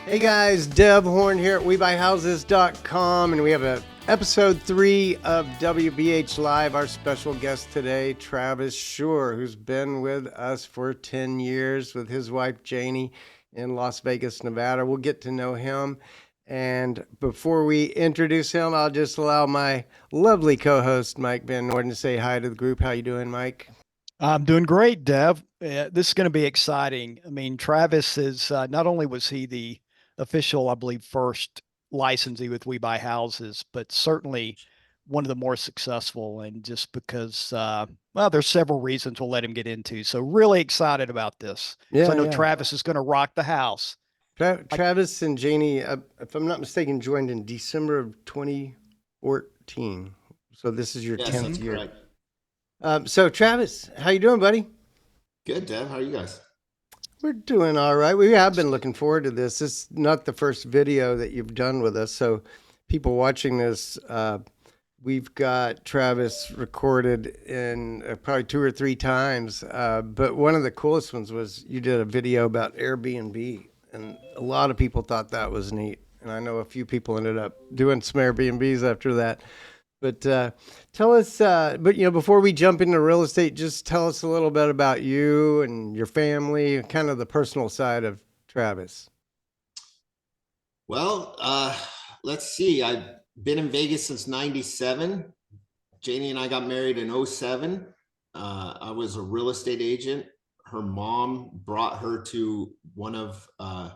Hey guys, Deb Horn here at WeBuyHouses.com, and we have episode 3 of WBH Live. Our special guest today, Travis Schurr, who's been with us for 10 years with his wife Janie in Las Vegas, Nevada. We'll get to know him. And before we introduce him, I'll just allow my lovely co-host, Mike Van Norden, to say hi to the group. How you doing, Mike? I'm doing great, Dev. This is going to be exciting. I mean, Travis is not only was he the official, I believe, first licensee with We Buy Houses, but certainly one of the more successful. And just because, well, there's several reasons we'll let him get into. So really excited about this. So I Yeah, know yeah. Travis is going to rock the house. I, Travis and Janie, if I'm not mistaken, joined in December of 2014. So this is your Yes, 10th that's year. correct. So Travis, how you doing, buddy? Good, Dev. How are you guys? We're doing all right. We have been looking forward to this. This is not the first video that you've done with us. So people watching this, we've got Travis recorded in probably 2 or 3 times. But one of the coolest ones was you did a video about Airbnb, and a lot of people thought that was neat. And I know a few people ended up doing some Airbnbs after that. But tell us, before we jump into real estate, just tell us a little bit about you and your family, kind of the personal side of Travis. Well, let's see. I've been in Vegas since '97. Janie and I got married in '07. I was a real estate agent. Her mom brought her to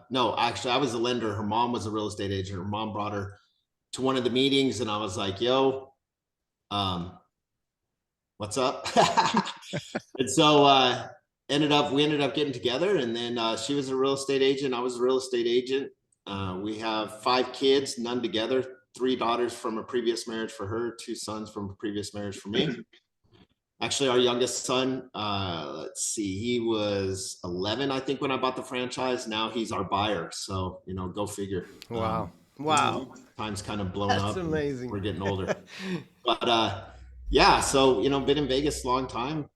no, actually, I was a lender. Her mom was a real estate agent. Her mom brought her to one of the meetings, and I was like, yo, what's up? And so we ended up getting together, and then she was a real estate agent. I was a real estate agent. We have 5 kids, none together, 3 daughters from a previous marriage for her, 2 sons from a previous marriage for me. Actually, our youngest son, let's see, he was 11, I think, when I bought the franchise. Now he's our buyer. So, go figure. Wow. Wow. Time's kind of blown That's up. amazing. We're getting older. But yeah, so, been in Vegas a long time,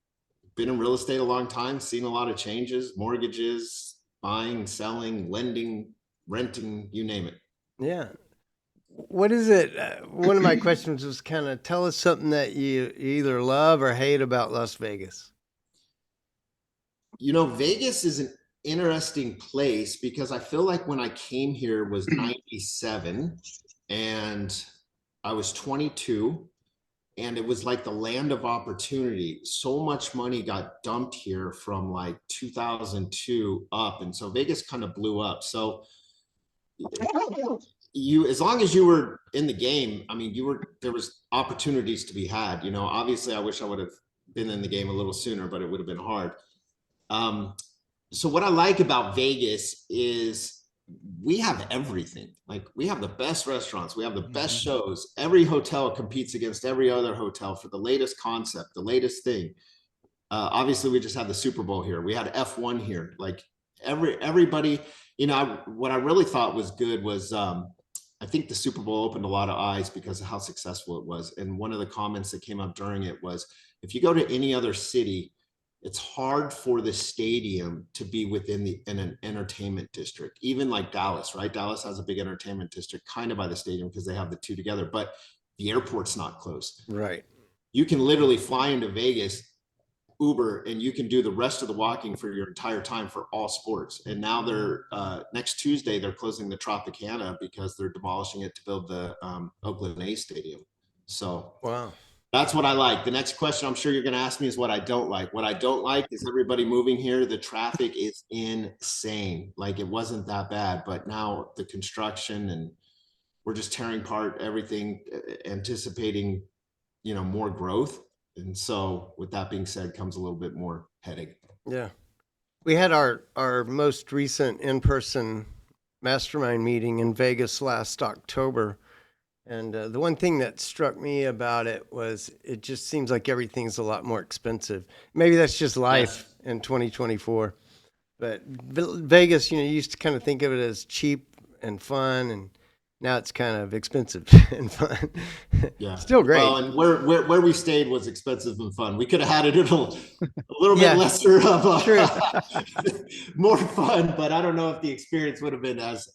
been in real estate a long time, seen a lot of changes, mortgages, buying, selling, lending, renting, you name it. Yeah. What is it? One of my questions was kind of tell us something that you either love or hate about Las Vegas. Vegas is an interesting place because I feel like when I came here was '97 and I was 22, and it was like the land of opportunity. So much money got dumped here from like 2002 up. And so Vegas kind of blew up. So as long as you were in the game, I mean, there was opportunities to be had. Obviously I wish I would have been in the game a little sooner, but it would have been hard. So what I like about Vegas is we have everything. Like, we have the best restaurants, we have the best shows. Every hotel competes against every other hotel for the latest concept, the latest thing. Obviously we just had the Super Bowl here. We had F1 here. Like, everybody, what I really thought was good was, I think the Super Bowl opened a lot of eyes because of how successful it was. And one of the comments that came up during it was, if you go to any other city, it's hard for the stadium to be within an entertainment district. Even like Dallas, right? Dallas has a big entertainment district kind of by the stadium because they have the two together, but the airport's not close. Right. You can literally fly into Vegas, Uber, and you can do the rest of the walking for your entire time for all sports. And now they're next Tuesday, they're closing the Tropicana because they're demolishing it to build the Oakland A's stadium. So Wow. that's what I like. The next question I'm sure you're going to ask me is what I don't like. What I don't like is everybody moving here. The traffic is insane. Like, it wasn't that bad, but now the construction, and we're just tearing apart everything, anticipating, more growth. And so with that being said comes a little bit more headache. Yeah. We had our most recent in-person mastermind meeting in Vegas last October. And the one thing that struck me about it was it just seems like everything's a lot more expensive. Maybe that's just life in 2024. But Vegas, you used to kind of think of it as cheap and fun. And now it's kind of expensive and fun. Yeah. Still great. Well, and where we stayed was expensive and fun. We could have had it a little Yeah. bit lesser of True. more fun, but I don't know if the experience would have been as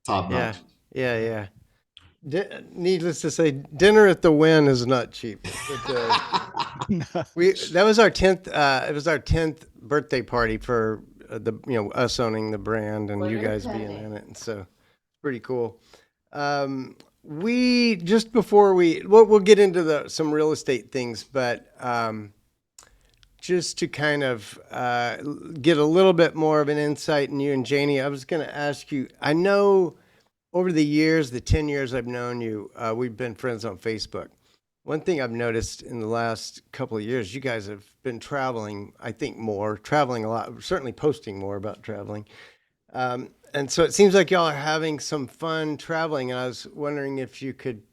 top Yeah. notch. Yeah. Needless to say, dinner at the Wynn is not cheap. But, that was our 10th. It was our 10th birthday party for us owning the brand and you guys being in it, and so pretty cool. We just before we'll get into some real estate things, but just to kind of get a little bit more of an insight in you and Janie, I was going to ask you. I know over the years, the 10 years I've known you, we've been friends on Facebook. One thing I've noticed in the last couple of years, you guys have been traveling, I think traveling a lot, certainly posting more about traveling. And so it seems like y'all are having some fun traveling. And I was wondering if you could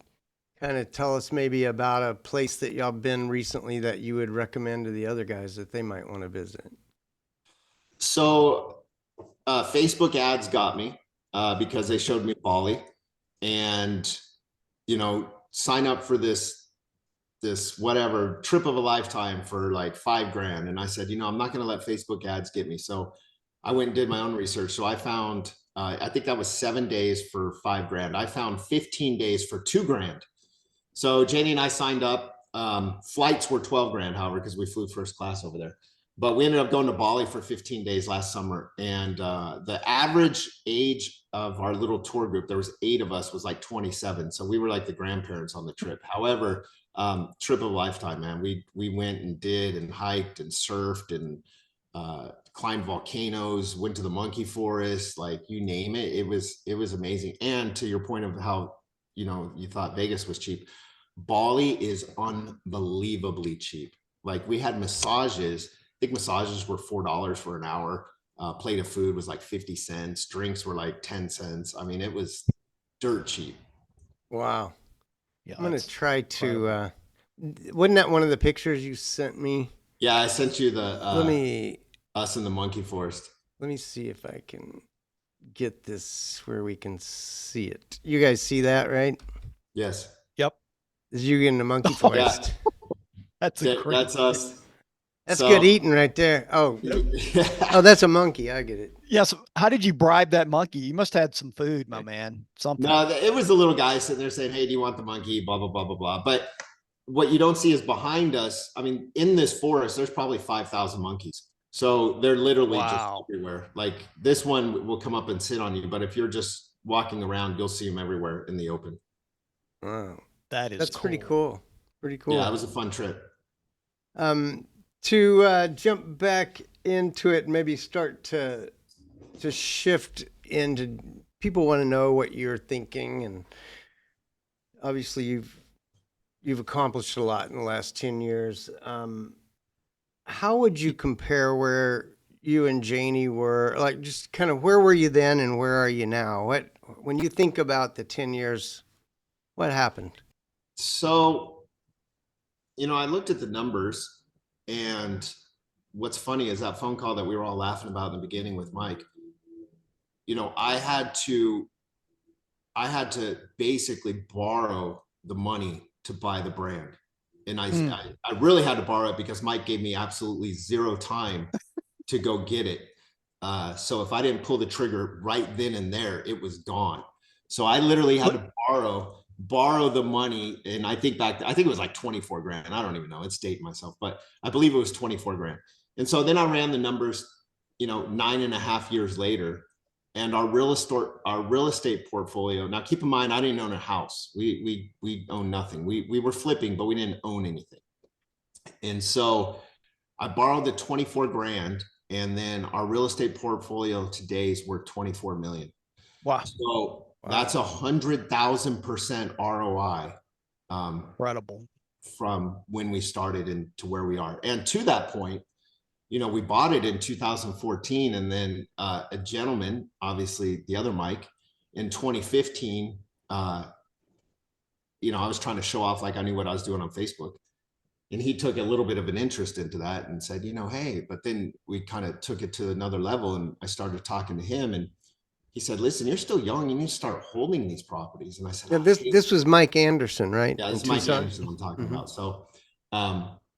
kind of tell us maybe about a place that y'all been recently that you would recommend to the other guys that they might want to visit. So Facebook ads got me because they showed me Bali, and sign up for this whatever trip of a lifetime for like $5,000. And I said, I'm not going to let Facebook ads get me. So I went and did my own research. So I found, I think that was 7 days for $5,000. I found 15 days for $2,000. So Janie and I signed up. Flights were $12,000, however, because we flew first class over there. But we ended up going to Bali for 15 days last summer. And the average age of our little tour group, there was 8 of us, was like 27. So we were like the grandparents on the trip. However, trip of a lifetime, man. We went and did and hiked and surfed and climbed volcanoes, went to the monkey forest, like you name it. It was amazing. And to your point of how, you thought Vegas was cheap, Bali is unbelievably cheap. Like we had massages. I think massages were $4 for an hour. Plate of food was like 50 cents. Drinks were like 10 cents. I mean, it was dirt cheap. Wow. Yeah, I'm going to try to, wasn't that one of the pictures you sent me? Yeah, I sent you the, us in the monkey forest. Let me see if I can get this where we can see it. You guys see that, right? Yes. Yep. This is you in the monkey forest. That's that's us. That's good eating right there. Oh, oh, that's a monkey. I get it. Yes. How did you bribe that monkey? You must have had some food, my man. Something. No, it was the little guy sitting there saying, "Hey, do you want the monkey?" Blah blah blah blah blah. But what you don't see is behind us. I mean, in this forest, there's probably 5,000 monkeys. So they're literally just everywhere. Like this one will come up and sit on you, but if you're just walking around, you'll see them everywhere in the open. Wow, that's cool. Pretty cool. Pretty cool. Yeah, it was a fun trip. To jump back into it, maybe start to shift into, people want to know what you're thinking, and obviously you've accomplished a lot in the last 10 years. How would you compare where you and Janie were, like just kind of where were you then and where are you now? When you think about the 10 years, what happened? So, I looked at the numbers, and what's funny is that phone call that we were all laughing about in the beginning with Mike. I had to basically borrow the money to buy the brand. And I really had to borrow it because Mike gave me absolutely zero time to go get it. So if I didn't pull the trigger right then and there, it was gone. So I literally had to borrow the money. And I think it was like 24 grand. I don't even know. It's dating myself, but I believe it was 24 grand. And so then I ran the numbers, 9.5 years later. And our real estate portfolio. Now, keep in mind, I didn't own a house. We owned nothing. We were flipping, but we didn't own anything. And so I borrowed the 24 grand, and then our real estate portfolio today is worth 24 million. Wow. So that's 100,000% ROI. Incredible. From when we started and to where we are. And to that point, we bought it in 2014, and then a gentleman, obviously the other Mike, in 2015, I was trying to show off like I knew what I was doing on Facebook, and he took a little bit of an interest into that and said, hey, but then we kind of took it to another level, and I started talking to him, and he said, listen, you're still young. You need to start holding these properties. And I said, Yeah, "Oh, this was Mike Anderson, right? yeah, In this is Mike Tucson? Anderson I'm talking Mhm. about." So,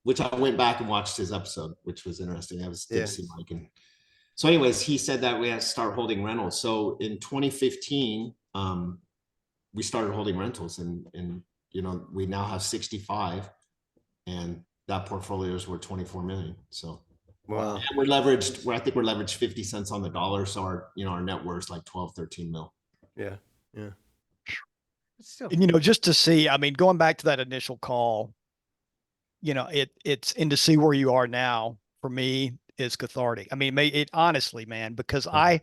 which I went back and watched his episode, which was interesting. I was good Yeah. to see Mike. And so anyways, he said that we had to start holding rentals. So in 2015, we started holding rentals, and you know, we now have 65, and that portfolio is worth 24 million. So Wow. and we're leveraged, I think we're leveraged 50 cents on the dollar. So our, you know, our net worth is like 12, 13 mil. Yeah. Yeah. Still, And, you know, just to see, I mean, going back to that initial call, you know, it's and to see where you are now for me is cathartic. I mean, it honestly, man, because I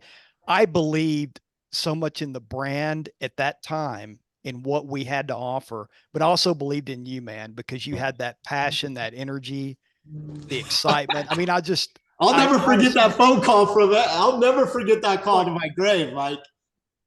believed so much in the brand at that time in what we had to offer, but I also believed in you, man, because you had that passion, that energy, the excitement. I mean, I'll never forget honestly, that phone call from that. I'll never forget that call to my grave, Mike.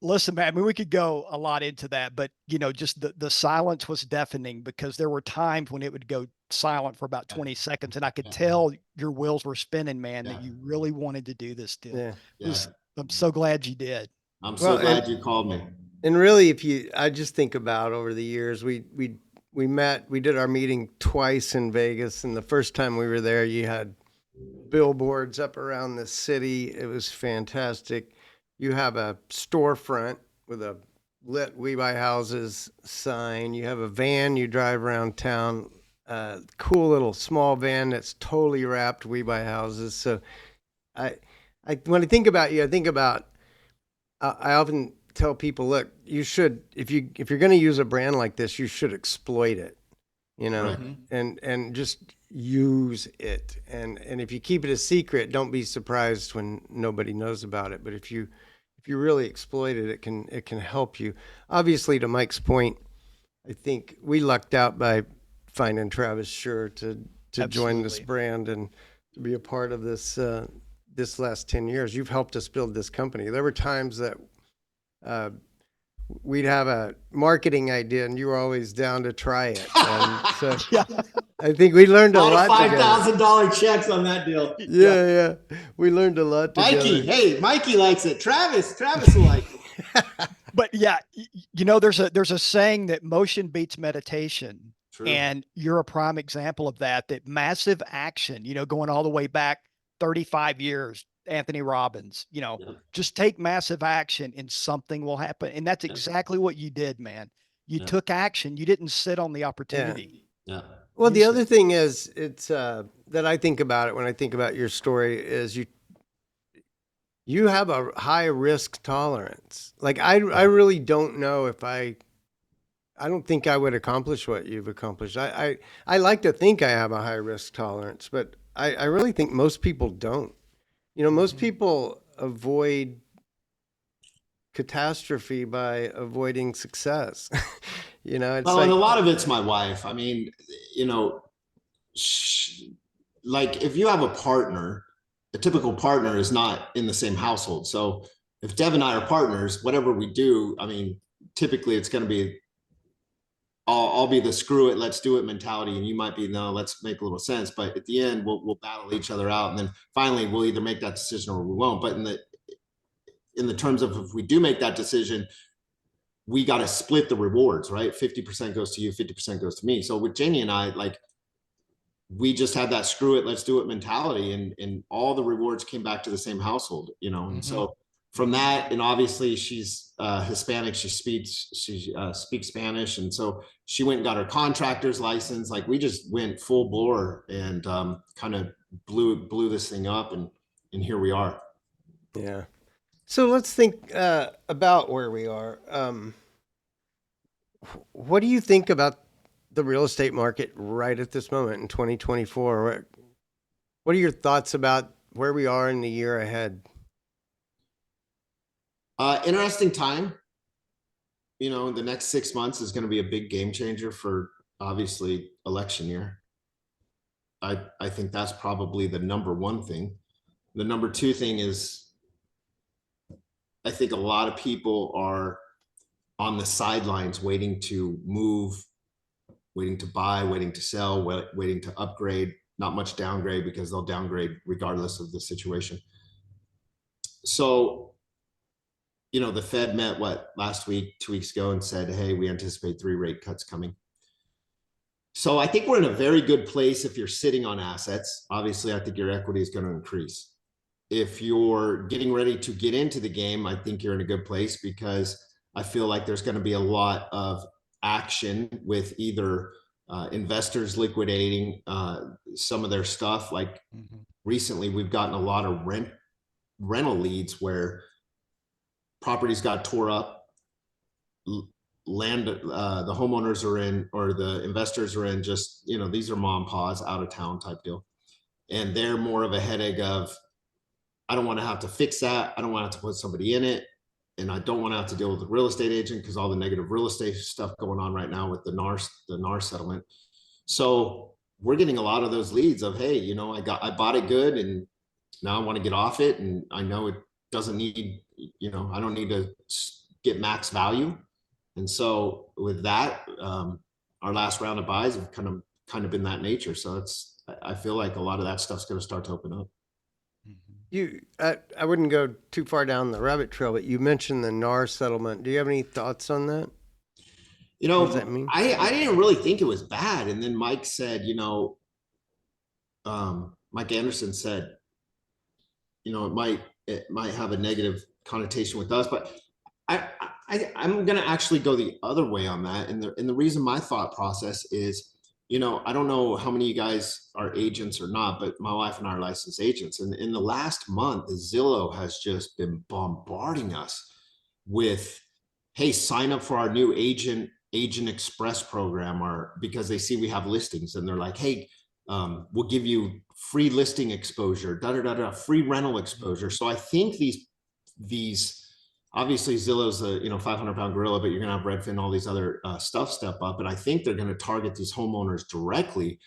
listen, man, I mean, we could go a lot into that, but you know, just the silence was deafening because there were times when it would go silent for about 20 seconds, and I could tell your wheels were spinning, man, that you really wanted to do this deal. yeah. I'm so glad you did. I'm so Well, glad you called me. And really, I just think about over the years, we did our meeting twice in Vegas, and the first time we were there, you had billboards up around the city. It was fantastic. You have a storefront with a lit We Buy Houses sign. You have a van you drive around town, cool little small van that's totally wrapped We Buy Houses. So when I think about you, I think about, I often tell people, look, you should, if you're going to use a brand like this, you should exploit it, you know, Right. and just use it. And if you keep it a secret, don't be surprised when nobody knows about it. But if you really exploit it, it can help you. Obviously, to Mike's point, I think we lucked out by finding Travis Schurr to join this Absolutely. brand and to be a part of this this last 10 years. You've helped us build this company. There were times that we'd have a marketing idea and you were always down to try it. And so Yeah. I think we learned a A lot lot of together. $5,000 checks on that deal. Yeah. We learned a lot together. Mikey, hey, Mikey likes it. Travis will like it. But yeah, you know, there's a saying that motion beats meditation. True. And you're a prime example of that massive action, you know, going all the way back 35 years, Anthony Robbins, you know, just take massive action and something will happen. And that's exactly what you did, man. You took action. You didn't sit on the opportunity. Yeah. Well, the other thing is, it's that I think about it when I think about your story is you have a high risk tolerance. Like I really don't know if I don't think I would accomplish what you've accomplished. I like to think I have a high risk tolerance, but I really think most people don't. You know, most people avoid catastrophe by avoiding success. You know, it's Well, and a lot of it's my wife. I mean, you know, like if you have a partner, a typical partner is not in the same household. So if Dev and I are partners, whatever we do, I mean, typically it's going to be, I'll be the screw it, let's do it mentality. And you might be, no, let's make a little sense. But at the end, we'll battle each other out. And then finally we'll either make that decision or we won't. But in the terms of if we do make that decision, we got to split the rewards, right? 50% goes to you, 50% goes to me. So with Janie and I, like, we just had that screw it, let's do it mentality. And all the rewards came back to the same household, you know? And so from that, and obviously she's Hispanic, she speaks Spanish. And so she went and got her contractor's license. Like we just went full bore and kind of blew this thing up and here we are. Yeah. So let's think about where we are. What do you think about the real estate market right at this moment in 2024? What are your thoughts about where we are in the year ahead? Interesting time. You know, the next 6 months is going to be a big game changer for obviously election year. I think that's probably the number one thing. The number two thing is I think a lot of people are on the sidelines waiting to move, waiting to buy, waiting to sell, waiting to upgrade, not much downgrade because they'll downgrade regardless of the situation. So you know, the Fed met last week, 2 weeks ago, and said, hey, we anticipate 3 rate cuts coming. So I think we're in a very good place if you're sitting on assets. Obviously, I think your equity is going to increase. If you're getting ready to get into the game, I think you're in a good place because I feel like there's going to be a lot of action with either investors liquidating some of their stuff. Like recently, we've gotten a lot of rental leads where properties got tore up, land, the homeowners are in, or the investors are in, just, you know, these are mom and pa's out of town type deal. And they're more of a headache of, I don't want to have to fix that. I don't want to have to put somebody in it. And I don't want to have to deal with the real estate agent because all the negative real estate stuff going on right now with the NAR settlement. So we're getting a lot of those leads of, hey, you know, I bought it good and now I want to get off it. And I know it doesn't need, you know, I don't need to get max value. And so with that, our last round of buys have kind of been that nature. So I feel like a lot of that stuff's going to start to open up. I wouldn't go too far down the rabbit trail, but you mentioned the NAR settlement. Do you have any thoughts on that? You know, What does that mean? I didn't really think it was bad. And then Mike said, you know, Mike Anderson said, you know, it might have a negative connotation with us, but I'm going to actually go the other way on that. And the reason my thought process is, you know, I don't know how many of you guys are agents or not, but my wife and I are licensed agents. And in the last month, Zillow has just been bombarding us with, hey, sign up for our new Agent Express program, or because they see we have listings and they're like, hey, we'll give you free listing exposure, free rental exposure. So I think these obviously Zillow's a 500-pound gorilla, but you're going to have Redfin, all these other stuff step up. And I think they're going to target these homeowners directly,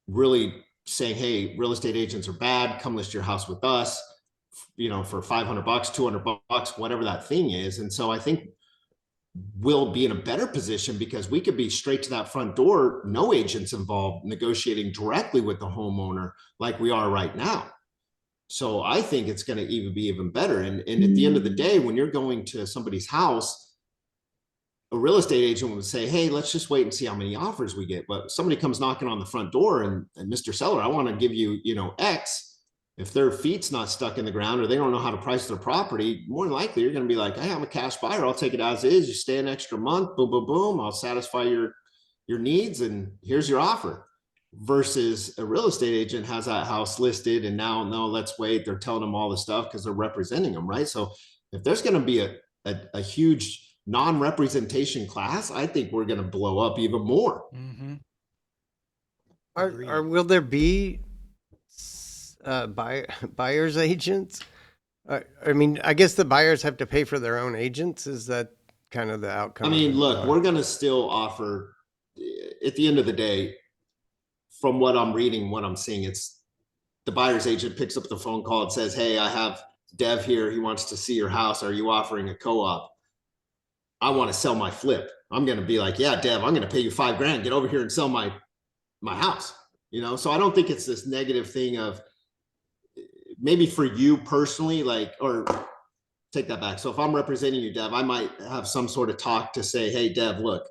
really saying, hey, real estate agents are bad. Come list your house with us, you know, for $500, $200, whatever that thing is. And so I think we'll be in a better position because we could be straight to that front door, no agents involved, negotiating directly with the homeowner like we are right now. So I think it's going to be even better. And at the end of the day, when you're going to somebody's house, a real estate agent would say, hey, let's just wait and see how many offers we get. But somebody comes knocking on the front door and Mr. Seller, I want to give you, you know, X. If their feet's not stuck in the ground or they don't know how to price their property, more than likely you're going to be like, hey, I'm a cash buyer. I'll take it as is. You stay an extra month, boom, boom, boom. I'll satisfy your needs and here's your offer. Versus a real estate agent has that house listed and now, no, let's wait. They're telling them all the stuff because they're representing them, right? So if there's going to be a huge non-representation class, I think we're going to blow up even more. Mm-hmm. Will there be buyer's agents? I mean, I guess the buyers have to pay for their own agents. Is that kind of the outcome? I mean, look, we're going to still offer, at the end of the day, from what I'm reading, what I'm seeing, it's the buyer's agent picks up the phone call and says, hey, I have Dev here. He wants to see your house. Are you offering a co-op? I want to sell my flip. I'm going to be like, yeah, Dev, I'm going to pay you $5,000. Get over here and sell my house. You know, so I don't think it's this negative thing of maybe for you personally, like, or take that back. So if I'm representing you, Dev, I might have some sort of talk to say, hey, Dev, look,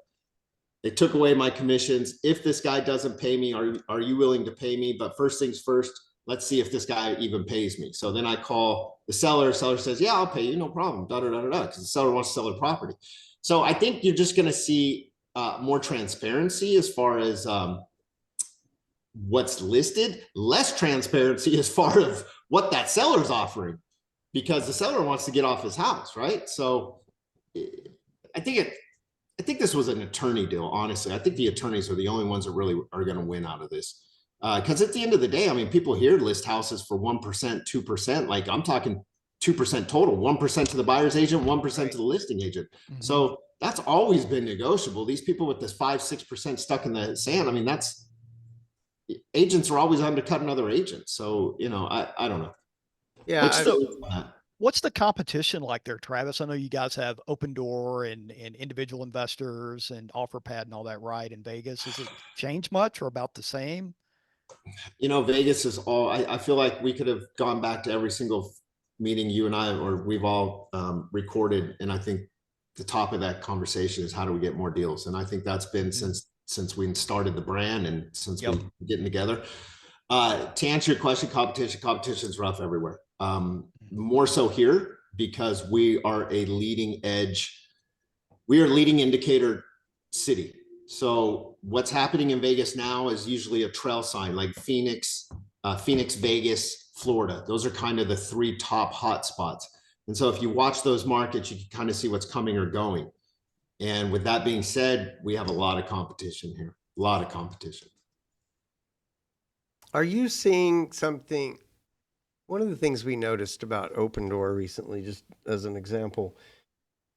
they took away my commissions. If this guy doesn't pay me, are you willing to pay me? But first things first, let's see if this guy even pays me. So then I call the seller. Seller says, yeah, I'll pay you. No problem. Because the seller wants to sell their property. So I think you're just going to see more transparency as far as what's listed, less transparency as far as what that seller's offering, because the seller wants to get off his house, right? So I think this was an attorney deal, honestly. I think the attorneys are the only ones that really are going to win out of this. Because at the end of the day, I mean, people here list houses for 1%, 2%. Like I'm talking 2% total, 1% to the buyer's agent, 1% to the listing agent. Mm-hmm. So that's always been negotiable. These people with this 5-6% stuck in the sand, I mean, agents are always undercutting other agents. So, you know, I don't know. Yeah. What's the competition like there, Travis? I know you guys have Open Door and individual investors and OfferPad and all that, right? In Vegas, has it changed much or about the same? You know, Vegas is all, I feel like we could have gone back to every single meeting you and I, or we've all recorded, and I think the top of that conversation is how do we get more deals? And I think that's been since we started the brand and since we getting together. To answer your question, competition is rough everywhere. More so here because we are a leading indicator city. So what's happening in Vegas now is usually a trail sign, like Phoenix, Vegas, Florida. Those are kind of the 3 top hot spots. And so if you watch those markets, you can kind of see what's coming or going. And with that being said, we have a lot of competition here, a lot of competition. Are you seeing something? One of the things we noticed about Open Door recently, just as an example,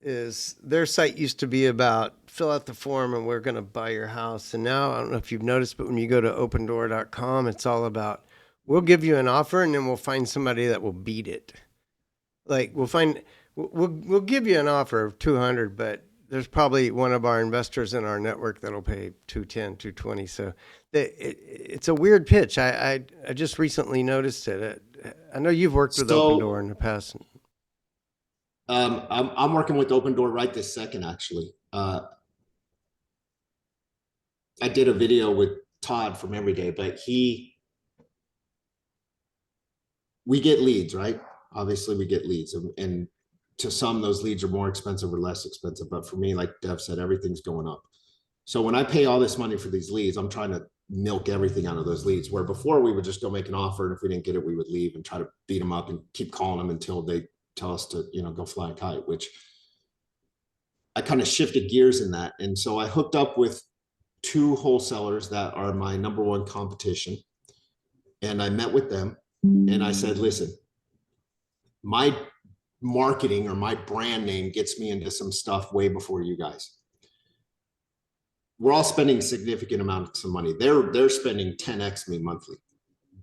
is their site used to be about fill out the form and we're going to buy your house. And now, I don't know if you've noticed, but when you go to opendoor.com, it's all about we'll give you an offer and then we'll find somebody that will beat it. Like we'll give you an offer of 200, but there's probably one of our investors in our network that'll pay 210, 220. So it's a weird pitch. I just recently noticed it. I know you've worked with Open Door in the past. I'm working with Open Door right this second, actually. I did a video with Todd from Everyday, but we get leads, right? Obviously we get leads, and to some, those leads are more expensive or less expensive. But for me, like Dev said, everything's going up. So when I pay all this money for these leads, I'm trying to milk everything out of those leads, where before we would just go make an offer. And if we didn't get it, we would leave and try to beat them up and keep calling them until they tell us to, go fly a kite, which I kind of shifted gears in that. And so I hooked up with 2 wholesalers that are my number 1 competition. And I met with them and I said, listen, my marketing or my brand name gets me into some stuff way before you guys. We're all spending significant amounts of money. They're spending 10x me monthly,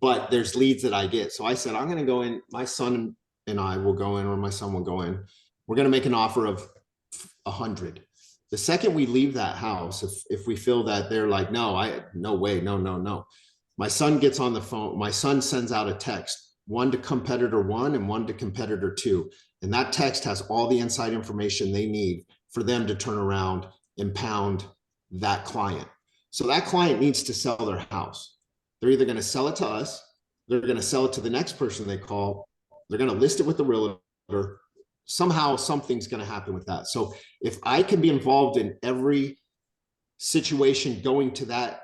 but there's leads that I get. So I said, I'm going to go in, my son and I will go in, or my son will go in. We're going to make an offer of 100. The second we leave that house, if we feel that they're like, no way, no. My son gets on the phone. My son sends out a text, one to competitor 1 and one to competitor 2. And that text has all the inside information they need for them to turn around and pound that client. So that client needs to sell their house. They're either going to sell it to us, they're going to sell it to the next person they call, they're going to list it with the realtor. Somehow something's going to happen with that. So if I can be involved in every situation going to that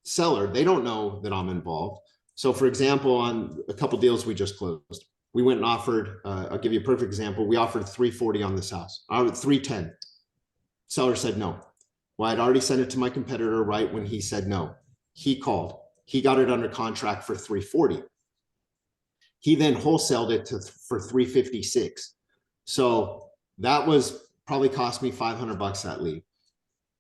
seller, they don't know that I'm involved. So for example, on a couple deals we just closed, we went and offered, I'll give you a perfect example. We offered 340 on this house, 310. Seller said no. Well, I'd already sent it to my competitor right when he said no. He called, he got it under contract for 340. He then wholesaled it for 356. So that was probably cost me $500 that lead.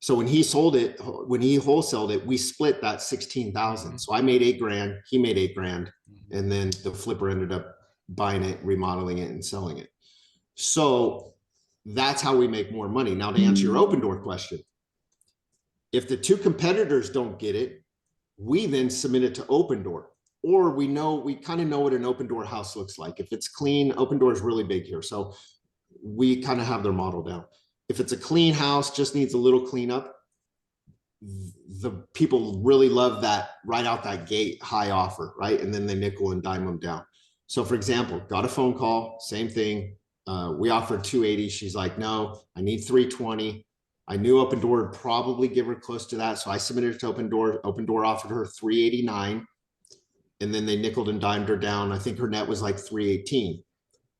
So when he sold it, when he wholesaled it, we split that 16,000. So I made $8,000, he made $8,000, and then the flipper ended up buying it, remodeling it, and selling it. So that's how we make more money. Now, to answer your Open Door question, if the 2 competitors don't get it, we then submit it to Open Door. Or we kind of know what an Open Door house looks like. If it's clean, Open Door is really big here. So we kind of have their model down. If it's a clean house, just needs a little cleanup, the people really love that right out that gate high offer, right? And then they nickel and dime them down. So for example, got a phone call, same thing. We offered 280. She's like, no, I need 320. I knew Open Door would probably give her close to that. So I submitted it to Open Door. Open Door offered her 389. And then they nickeled and dimed her down. I think her net was like 318.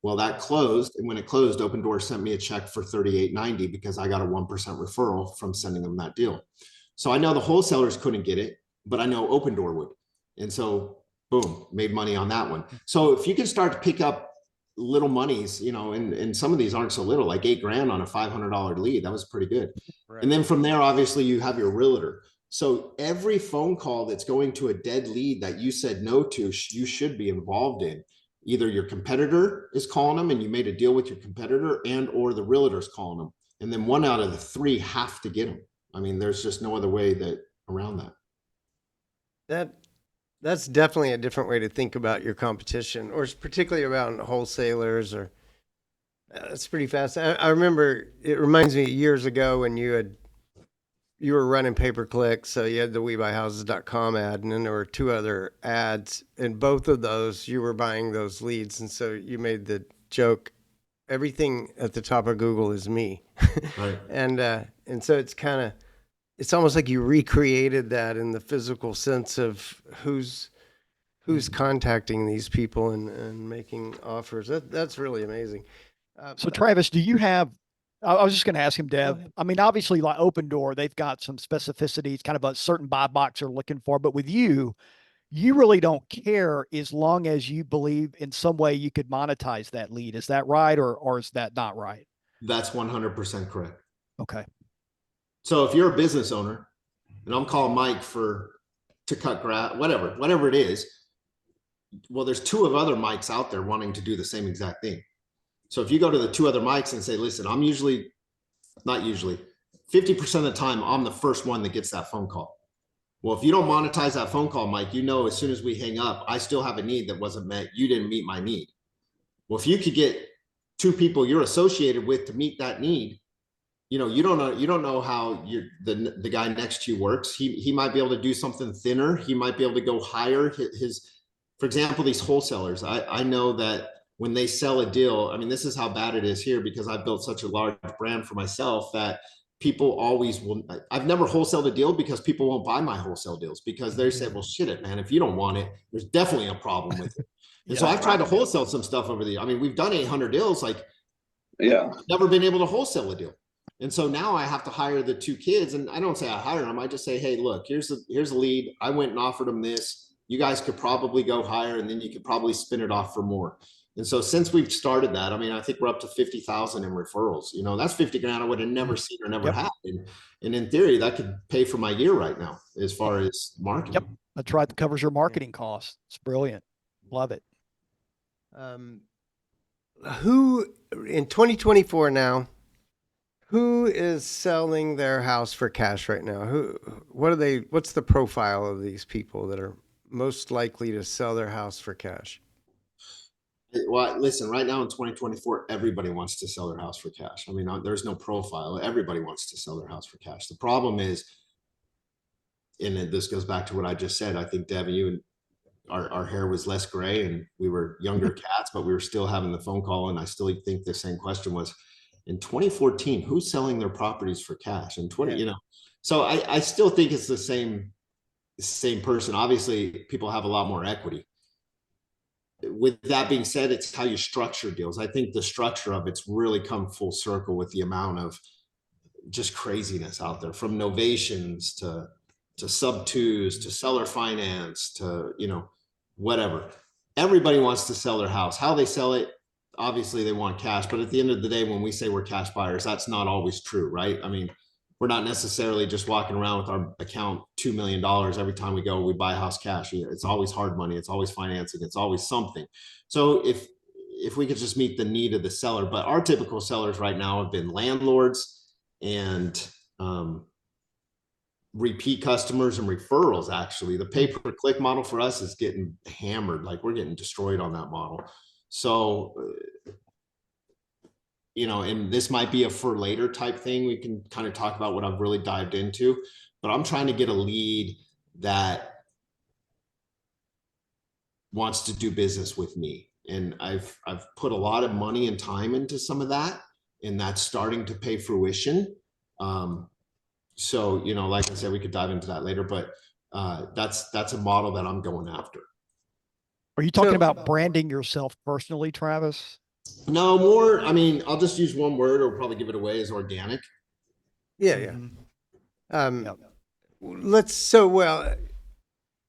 Well, that closed. And when it closed, Open Door sent me a check for 38.90 because I got a 1% referral from sending them that deal. So I know the wholesalers couldn't get it, but I know Open Door would. And so boom, made money on that one. So if you can start to pick up little monies, and some of these aren't so little, like $8,000 on a $500 lead, that was pretty good. Right. And then from there, obviously you have your realtor. So every phone call that's going to a dead lead that you said no to, you should be involved in. Either your competitor is calling them and you made a deal with your competitor, and or the realtor's calling them. And then 1 out of the 3 have to get them. I mean, there's just no other way around that. That's definitely a different way to think about your competition, or particularly around wholesalers. Or it's pretty fast. I remember it reminds me years ago when you were running pay per click, so you had the WeBuyHouses.com ad, and then there were two other ads, and both of those you were buying those leads, and so you made the joke, everything at the top of Google is me, Right. and so it's almost like you recreated that in the physical sense of who's contacting these people and making offers. That's really amazing. So Travis, do you have, I was just going to ask him, Dev, I mean, obviously like Open Door, they've got some specificities, kind of a certain buy box they're looking for, but with you really don't care as long as you believe in some way you could monetize that lead. Is that right? Or is that not right? That's 100% correct. Okay. So if you're a business owner and I'm calling Mike to cut grass, whatever it is, well, there's two of other Mikes out there wanting to do the same exact thing. So if you go to the two other Mikes and say, listen, I'm not usually, 50% of the time, I'm the first one that gets that phone call. Well, if you don't monetize that phone call, Mike, as soon as we hang up, I still have a need that wasn't met. You didn't meet my need. Well, if you could get two people you're associated with to meet that need, you don't know how the guy next to you works. He might be able to do something thinner. He might be able to go higher. For example, these wholesalers, I know that when they sell a deal, I mean, this is how bad it is here because I've built such a large brand for myself that people always will. I've never wholesaled a deal because people won't buy my wholesale deals because they say, well, shit it, man. If you don't want it, there's definitely a problem with it. And so I've tried to wholesale some stuff over the, I mean, we've done 800 deals, like, never been able to wholesale a deal. And so now I have to hire the two kids, and I don't say I hire them. I just say, hey, look, here's a lead. I went and offered them this. You guys could probably go higher, and then you could probably spin it off for more. And so since we've started that, I mean, I think we're up to 50,000 in referrals. That's 50 grand I would have never seen or never had. And in theory, that could pay for my year right now as far as marketing. Yep. That's right. That covers your marketing costs. It's brilliant. Love it. Who in 2024 now, who is selling their house for cash right now? What's the profile of these people that are most likely to sell their house for cash? Well, listen, right now in 2024, everybody wants to sell their house for cash. I mean, there's no profile. Everybody wants to sell their house for cash. The problem is, and this goes back to what I just said, I think, Dev, you and our hair was less gray and we were younger cats, but we were still having the phone call. And I still think the same question was, in 2014, who's selling their properties for cash? In 20, so I still think it's the same person. Obviously, people have a lot more equity. With that being said, it's how you structure deals. I think the structure of it's really come full circle with the amount of just craziness out there, from novations to sub twos to seller finance to whatever. Everybody wants to sell their house. How they sell it, obviously they want cash, but at the end of the day, when we say we're cash buyers, that's not always true, right? I mean, we're not necessarily just walking around with our account $2 million every time we go, we buy a house cash. It's always hard money. It's always financing. It's always something. So if we could just meet the need of the seller, but our typical sellers right now have been landlords and repeat customers and referrals. Actually, the pay-per-click model for us is getting hammered. Like, we're getting destroyed on that model. So, and this might be a for later type thing. We can kind of talk about what I've really dived into, but I'm trying to get a lead that wants to do business with me. And I've put a lot of money and time into some of that, and that's starting to pay fruition. So, like I said, we could dive into that later, but that's a model that I'm going after. Are you talking about branding yourself personally, Travis? No, more, I mean, I'll just use one word or probably give it away as organic. Yeah.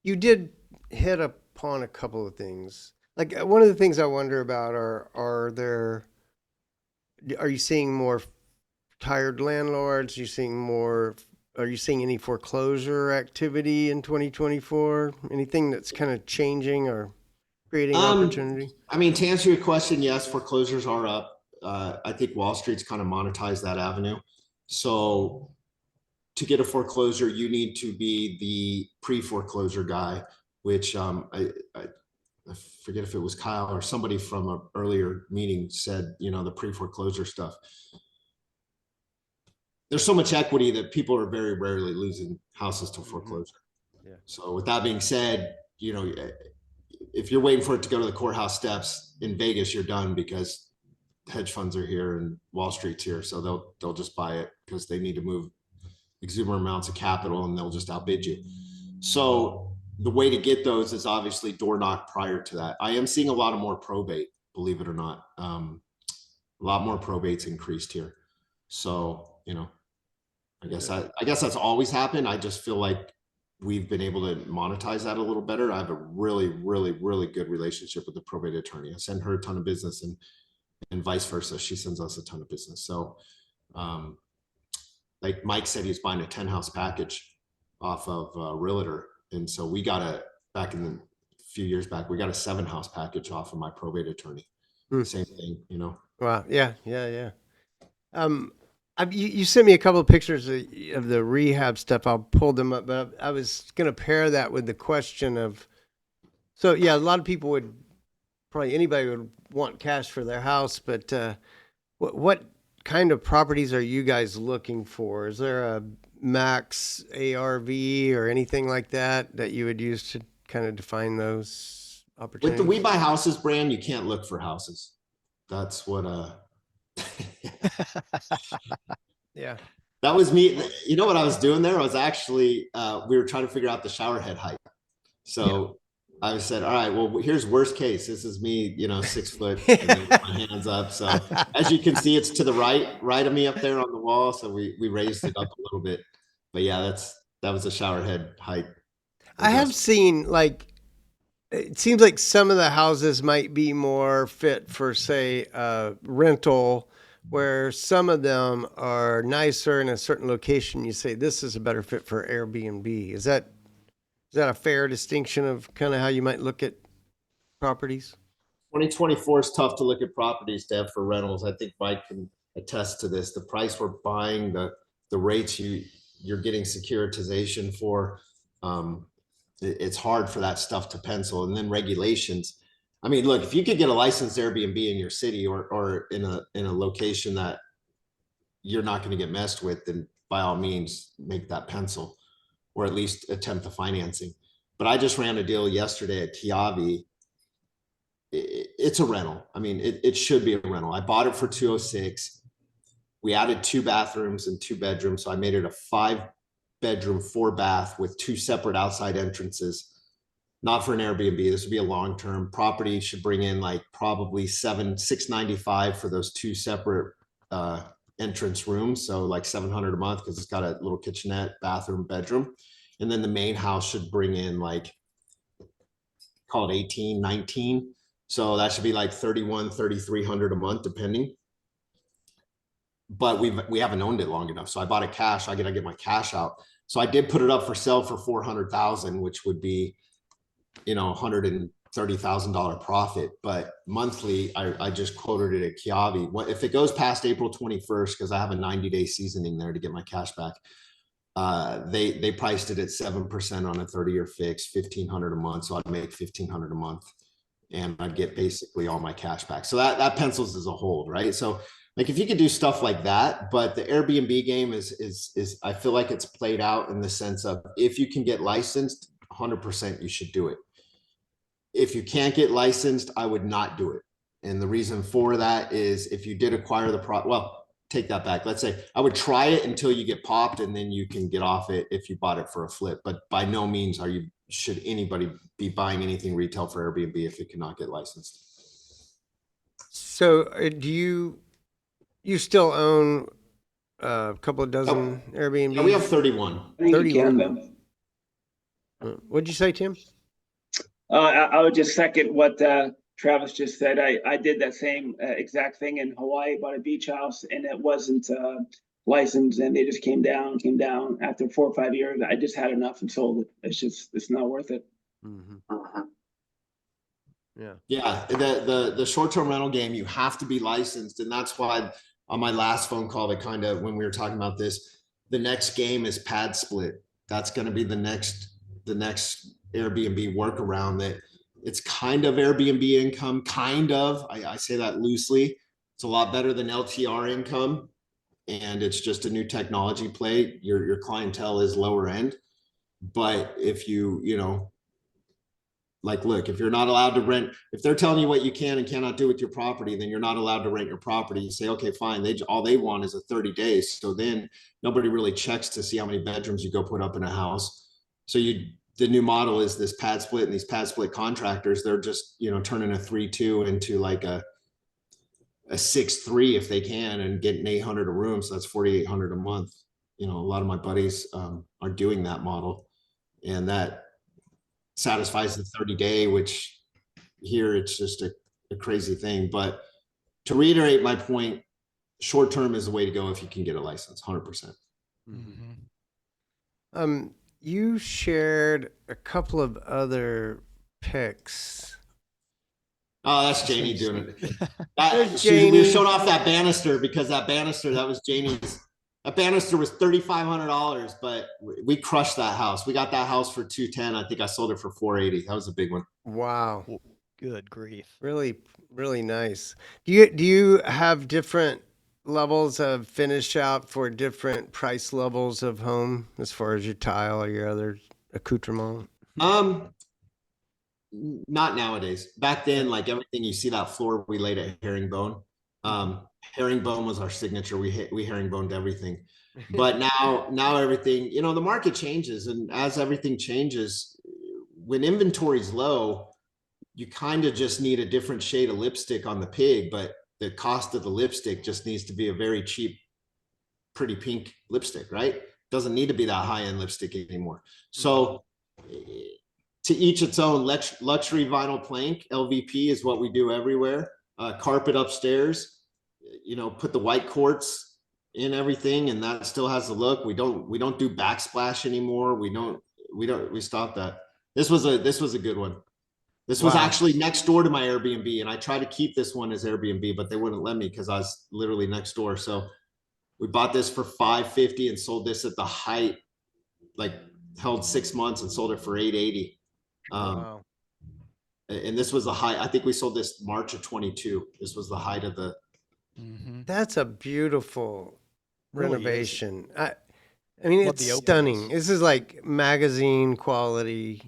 You did hit upon a couple of things. Like, one of the things I wonder about are you seeing more tired landlords? Are you seeing any foreclosure activity in 2024? Anything that's kind of changing or creating opportunity? I mean, to answer your question, yes, foreclosures are up. I think Wall Street's kind of monetized that avenue. So to get a foreclosure, you need to be the pre-foreclosure guy which I forget if it was Kyle or somebody from an earlier meeting said, you know, the pre-foreclosure stuff. There's so much equity that people are very rarely losing houses to foreclosure. Yeah. So with that being said, you know, if you're waiting for it to go to the courthouse steps in Vegas, you're done, because hedge funds are here and Wall Street's here. So they'll just buy it because they need to move exuberant amounts of capital, and they'll just outbid you. So the way to get those is obviously door knock prior to that. I am seeing a lot of more probate, believe it or not. A lot more probates increased here. So, you know, I guess that's always happened. I just feel like we've been able to monetize that a little better. I have a really, really, really good relationship with the probate attorney. I send her a ton of business, and vice versa. She sends us a ton of business. So, like Mike said, he's buying a 10-house package off of a realtor. And so we got back in the few years back, we got a 7-house package off of my probate attorney. Same thing, you know? Wow. Yeah. You sent me a couple of pictures of the rehab stuff. I'll pull them up, but I was going to pair that with the question of, so yeah, a lot of people would, probably anybody would want cash for their house, but what kind of properties are you guys looking for? Is there a max ARV or anything like that you would use to kind of define those opportunities? With the We Buy Houses brand, you can't look for houses. That's what Yeah. that was me. You know what I was doing there? I was actually we were trying to figure out the shower head height. So I said, all right, well, here's worst case. This is me, you know, 6 foot, and then with my hands up. So as you can see, it's to the right of me up there on the wall. So we raised it up a little bit. But yeah, that was a shower head height. I have seen, like, it seems like some of the houses might be more fit for, say, rental, where some of them are nicer in a certain location. You say this is a better fit for Airbnb. Is that a fair distinction of kind of how you might look at properties? 2024 is tough to look at properties, Deb, for rentals. I think Mike can attest to this. The price we're buying, the rates you're getting securitization for, it's hard for that stuff to pencil. And then regulations. I mean, look, if you could get a licensed Airbnb in your city or in a location that you're not going to get messed with, then by all means make that pencil, or at least attempt the financing. But I just ran a deal yesterday at Kiavi. It's a rental. I mean, it should be a rental. I bought it for 206. We added 2 bathrooms and 2 bedrooms. So I made it a 5-bedroom, 4-bath with 2 separate outside entrances. Not for an Airbnb. This would be a long-term property. Should bring in like probably $695 for those 2 separate entrance rooms. So like $700 a month, because it's got a little kitchenette, bathroom, bedroom. And then the main house should bring in like, call it 18, 19. So that should be like $3,100 a month, depending. But we haven't owned it long enough. So I bought it cash. I gotta get my cash out. So I did put it up for sale for $400,000, which would be, you know, $130,000 profit. But monthly, I just quoted it at Kiavi. What if it goes past April 21st? Because I have a 90-day seasoning there to get my cash back. They priced it at 7% on a 30-year fix, $1,500 a month. So I'd make $1,500 a month, and I'd get basically all my cash back. So that pencils as a hold, right? So like if you could do stuff like that, but the Airbnb game is I feel like it's played out in the sense of, if you can get licensed, 100% you should do it. If you can't get licensed, I would not do it. And the reason for that is, if you did acquire the take that back. Let's say I would try it until you get popped, and then you can get off it if you bought it for a flip. But by no means should anybody be buying anything retail for Airbnb if it cannot get licensed. So do you still own a couple of dozen Airbnbs? Yeah, we have 31. I think 31. you can, though. What'd you say, Tim? I would just second what Travis just said. I did that same exact thing in Hawaii, bought a beach house, and it wasn't licensed, and they just came down. After 4 or 5 years, I just had enough and sold it. It's not worth it. Mm-hmm. Yeah. The short-term rental game, you have to be licensed. And that's why on my last phone call, when we were talking about this, the next game is pad split. That's going to be the next Airbnb workaround that it's kind of Airbnb income, kind of. I say that loosely. It's a lot better than LTR income, and it's just a new technology play. Your clientele is lower end, but if you know, like, look, if you're not allowed to rent, if they're telling you what you can and cannot do with your property, then you're not allowed to rent your property. You say, okay, fine. All they want is a 30 days. So then nobody really checks to see how many bedrooms you go put up in a house. So the new model is this pad split, and these pad split contractors, they're just, you know, turning a 3-2 into like a 6-3 if they can, and getting 800 a room. So that's 4,800 a month. You know, a lot of my buddies are doing that model, and that satisfies the 30-day, which here it's just a crazy thing. But to reiterate my point, short term is the way to go if you can get a license, 100%. You shared a couple of other pics. Oh, that's Janie doing it. There's We Janie. showed off that banister, because that was Janie's. That banister was $3,500, but we crushed that house. We got that house for $210. I think I sold it for $480. That was a big one. Wow. Good grief. Really, really nice. Do you have different levels of finish out for different price levels of home as far as your tile or your other accoutrement? Not nowadays. Back then, like everything you see, that floor we laid at herringbone. Herringbone was our signature. We herringboned everything. But now everything, you know, the market changes, and as everything changes, when inventory's low, you kind of just need a different shade of lipstick on the pig, but the cost of the lipstick just needs to be a very cheap, pretty pink lipstick, right? Doesn't need to be that high-end lipstick anymore. So to each its own. Luxury vinyl plank, LVP, is what we do everywhere. Carpet upstairs, you know, put the white quartz in everything, and that still has the look. We don't do backsplash anymore. We stopped that. This was a good one. This was actually next door to my Airbnb, and I tried to keep this one as Airbnb, but they wouldn't let me because I was literally next door. So we bought this for $550 and sold this at the height, like held 6 months and sold it for $880. Wow. And this was the high. I think we sold this March of 22. This was the height of the. That's a beautiful Really renovation. I mean, Love it's the stunning. openness. This is like magazine quality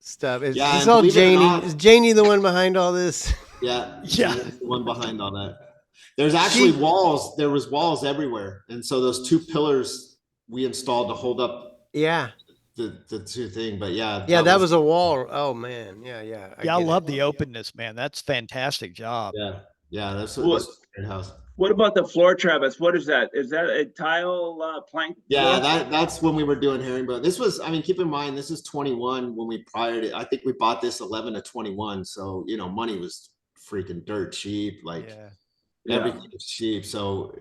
stuff. Is Yeah, this and all believe it or Janie? not- Is Janie the one behind all this? Yeah, Yeah. Janine's the one behind all that. There's actually walls. There was walls everywhere, and so those two pillars we installed to hold up Yeah. the two thing. But yeah, Yeah, that was a wall. Oh man. Yeah, yeah. I get it. love the openness, man. That's fantastic job. yeah. This What- was a great house. What about the floor, Travis? What is that? Is that a tile plank? Yeah, floor? that's when we were doing herringbone. This was, I mean, keep in mind, this is 21 when we prior to, I think we bought this 11 to 21. So, you know, money was freaking dirt cheap. Like Yeah. everything was cheap. So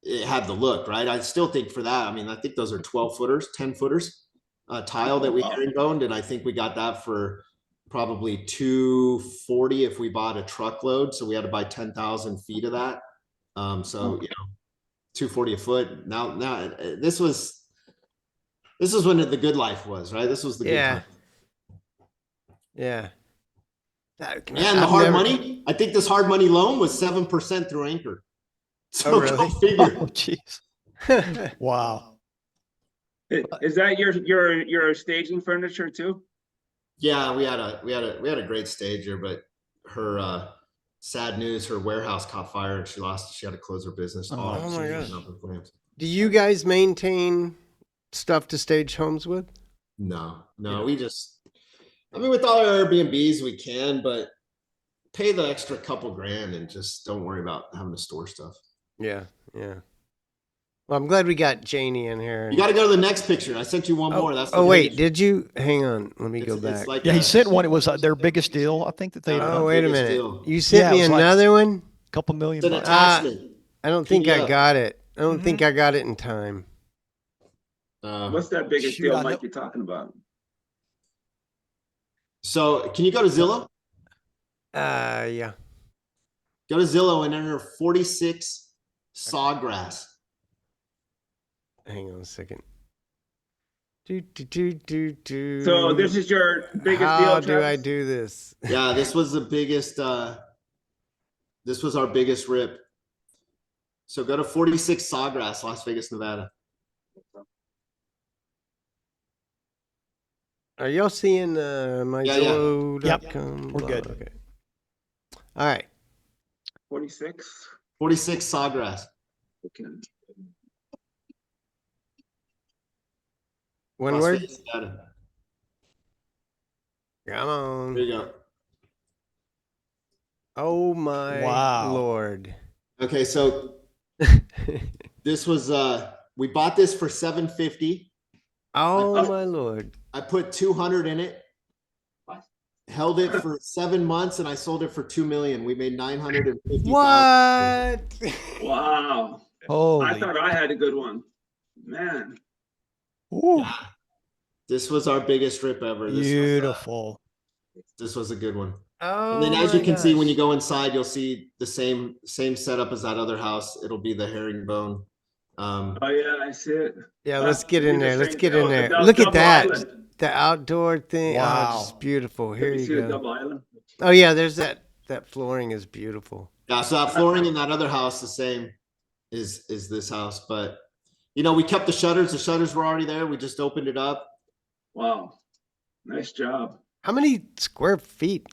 it had the look, right? I still think for that, I mean, I think those are 12 footers, 10 footers, tile that we Wow. herringboned. And I think we got that for probably $240 if we bought a truckload. So we had to buy 10,000 feet of that. So, you know, $240 a foot. Now this was when the good life was, right? This was the good time. Yeah. And the hard money, I think this hard money loan was 7% through Anchor. So really? go figure. Oh, jeez. Wow. Is that your staging furniture too? Yeah, we had a great stager, but her sad news, her warehouse caught fire and she had to close her business. Oh, my she gosh. had nothing planned. Do you guys maintain stuff to stage homes with? No, we just, I mean, with all our Airbnbs we can, but pay the extra couple grand and just don't worry about having to store stuff. Yeah, yeah. Well, I'm glad we got Janie in here. You got to go to the next picture. I sent you one more. That's the wait, biggest. did you? Hang on, let me go It's back. like Yeah, he a- sent one. It was their biggest deal. I think that they Oh, Oh, wait a biggest minute. deal. You sent Yeah, it me was like- another one? couple million It's an bucks. attachment. I don't think I PDF. got it. I don't think I got it in time. What's that biggest Shoot, deal, I Mike, know- you're talking about? So can you go to Zillow? Yeah. Go to Zillow and enter 46 Sawgrass. Hang on a second. So this is your biggest How deal, do I Travis? do this? Yeah, this was the biggest, this was our biggest rip. So go to 46 Sawgrass, Las Vegas, Nevada. Are y'all seeing my Yeah, yeah. Zillow.com? We're good. Okay. All right. 46. 46 Sawgrass. Okay. One Las word. Vegas, Nevada. Come on. There you go. Oh my Wow. Lord. Okay, so this was we bought this for 750. Oh my Lord. I put 200 in it. What? Held it for 7 months and I sold it for 2 million. We made 950,000. What? Wow. I Holy. thought I had a good one. Man. Ooh, Yeah. This was our biggest rip ever. beautiful. This was a good one. Oh And then as you my can see, when you gosh. go inside, you'll see the same setup as that other house. It'll be the herringbone. Oh yeah, I see it. Yeah, let's get Be in the there. Let's same- get in oh, the there. Look at double that. island. The outdoor thing. Oh, Wow. just beautiful. Let Here me you see the go. double island. Oh yeah, there's that flooring is beautiful. Yeah, so that flooring in that other house, the same is this house. But you know, we kept the shutters. The shutters were already there. We just opened it up. Wow. Nice job. How many square feet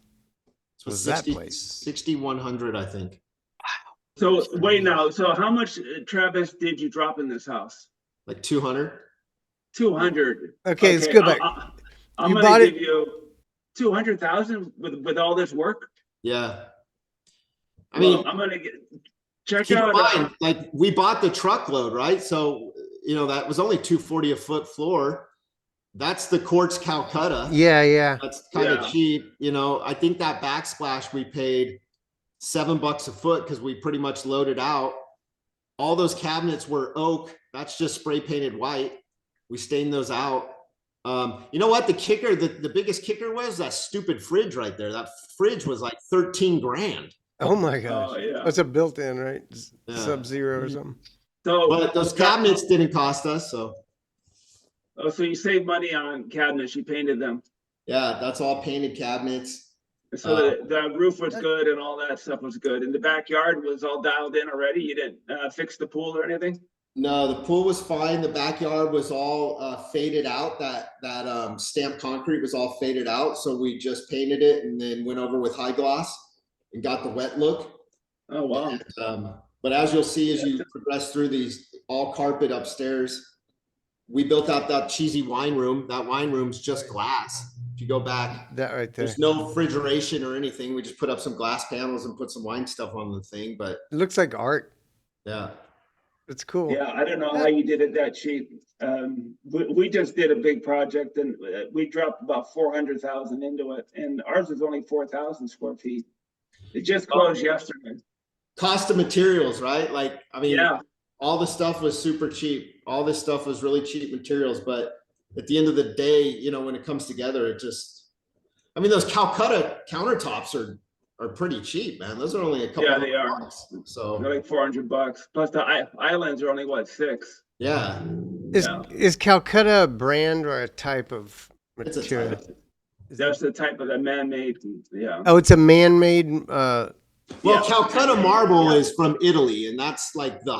So was that 60, place? 6,100, I think. So wait now. So how much, Travis, did you drop in this house? Like 200. 200. Okay, let's go back. I'm You gonna bought give it- you 200,000 with all this work. Yeah. I Well, mean, I'm gonna check keep in out. mind, like we bought the truckload, right? So, you know, that was only 240 a foot floor. That's the quartz Calcutta. Yeah, yeah. That's kind of Yeah. cheap. You know, I think that backsplash we paid $7 a foot because we pretty much loaded out. All those cabinets were oak. That's just spray painted white. We stained those out. You know what? The kicker, the biggest kicker was that stupid fridge right there. That fridge was like 13 grand. Oh my gosh. Oh yeah. That's a built-in, right? Yeah. Sub-Zero or something. So, But those cabinets didn't cost us. So oh, so you saved money on cabinets. You painted them. yeah, that's all painted cabinets. So the roof was good and all that stuff was good. And the backyard was all dialed in already. You didn't fix the pool or anything. No, the pool was fine. The backyard was all faded out. That stamped concrete was all faded out. So we just painted it and then went over with high gloss and got the wet look. Oh wow. And, but as you'll see, as you progress through these, all carpet upstairs, we built out that cheesy wine room. That wine room's just glass. If you go back, That right there. there's no refrigeration or anything. We just put up some glass panels and put some wine stuff on the thing. But It looks like art. yeah. It's cool. Yeah, I don't know how you did it that cheap. We just did a big project and we dropped about 400,000 into it, and ours is only 4,000 square feet. It just closed yesterday. Cost of materials, right? Like, I mean, Yeah, all the stuff was super cheap. All this stuff was really cheap materials. But at the end of the day, you know, when it comes together, it just, I mean, those Calcutta countertops are pretty cheap, man. Those are only a couple Yeah, of they are. bucks. So they're like $400. Plus the islands are only what, 6? yeah, Is Calcutta a brand or a type of it's a material? type. That's the type of the man-made. Yeah. Oh, it's a man-made. Well, Yeah. Calcutta marble Yeah. is from Italy, and that's like the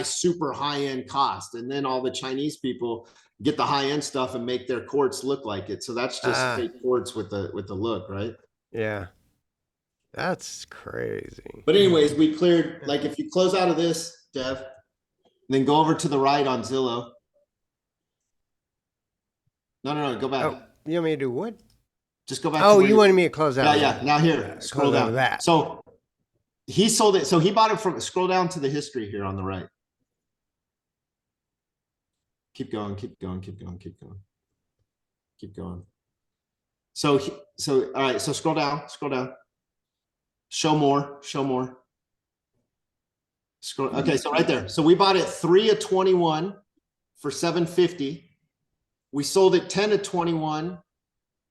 super high-end cost. And then all the Chinese people get the high-end stuff and make their quartz look like it. So that's just fake quartz with the look, right? Yeah, that's crazy. But anyways, we cleared, like if you close out of this, Dev, then go over to the right on Zillow. No, go back. Oh, you want me to do what? Just go back. to Oh, where you wanted me to close out. Yeah. Now here, scroll close out down. of that. So he sold it. So he bought it from, scroll down to the history here on the right. Keep going. So, all right. So scroll down. Show more. Scroll. Okay. So right there. So we bought it 3 of 21 for 750. We sold it 10 of 21.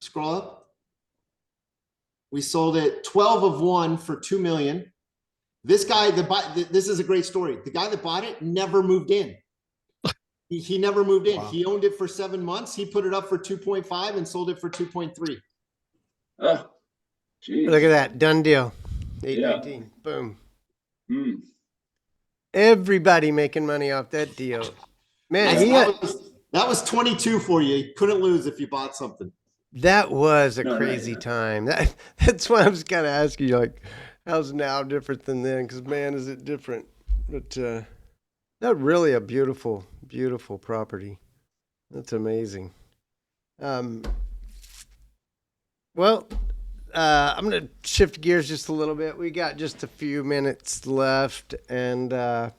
Scroll up. We sold it 12 of 1 for 2 million. This guy, this is a great story. The guy that bought it never moved in. He never moved in. Wow. He owned it for 7 months. He put it up for 2.5 and sold it for 2.3. Oh, geez. Look at that. Done deal. Yeah. 819. Boom. Hmm. Everybody making money off that deal. Man, That was 22 for you. You couldn't lose if you bought something. that was a No, crazy yeah. time. That's why I was kind of asking you, like, how's now different than then? Because, man, is it different. But that really a beautiful, beautiful property. That's amazing. Well, I'm going to shift gears just a little bit. We got just a few minutes left, and I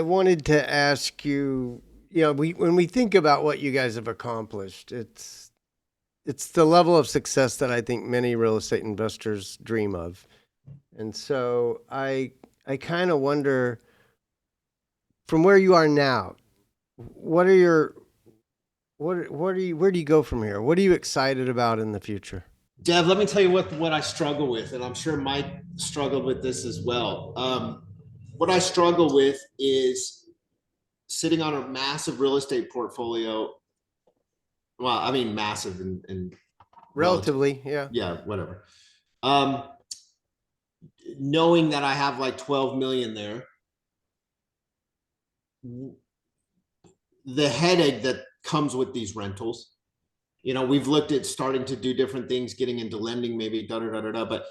wanted to ask you, when we think about what you guys have accomplished, it's the level of success that I think many real estate investors dream of. And so I kind of wonder, from where you are now, where do you go from here? What are you excited about in the future? Dev, let me tell you what I struggle with, and I'm sure Mike struggled with this as well. What I struggle with is sitting on a massive real estate portfolio. Well, I mean, massive and Relatively, yeah. yeah, whatever. Knowing that I have like 12 million there, the headache that comes with these rentals. We've looked at starting to do different things, getting into lending, maybe but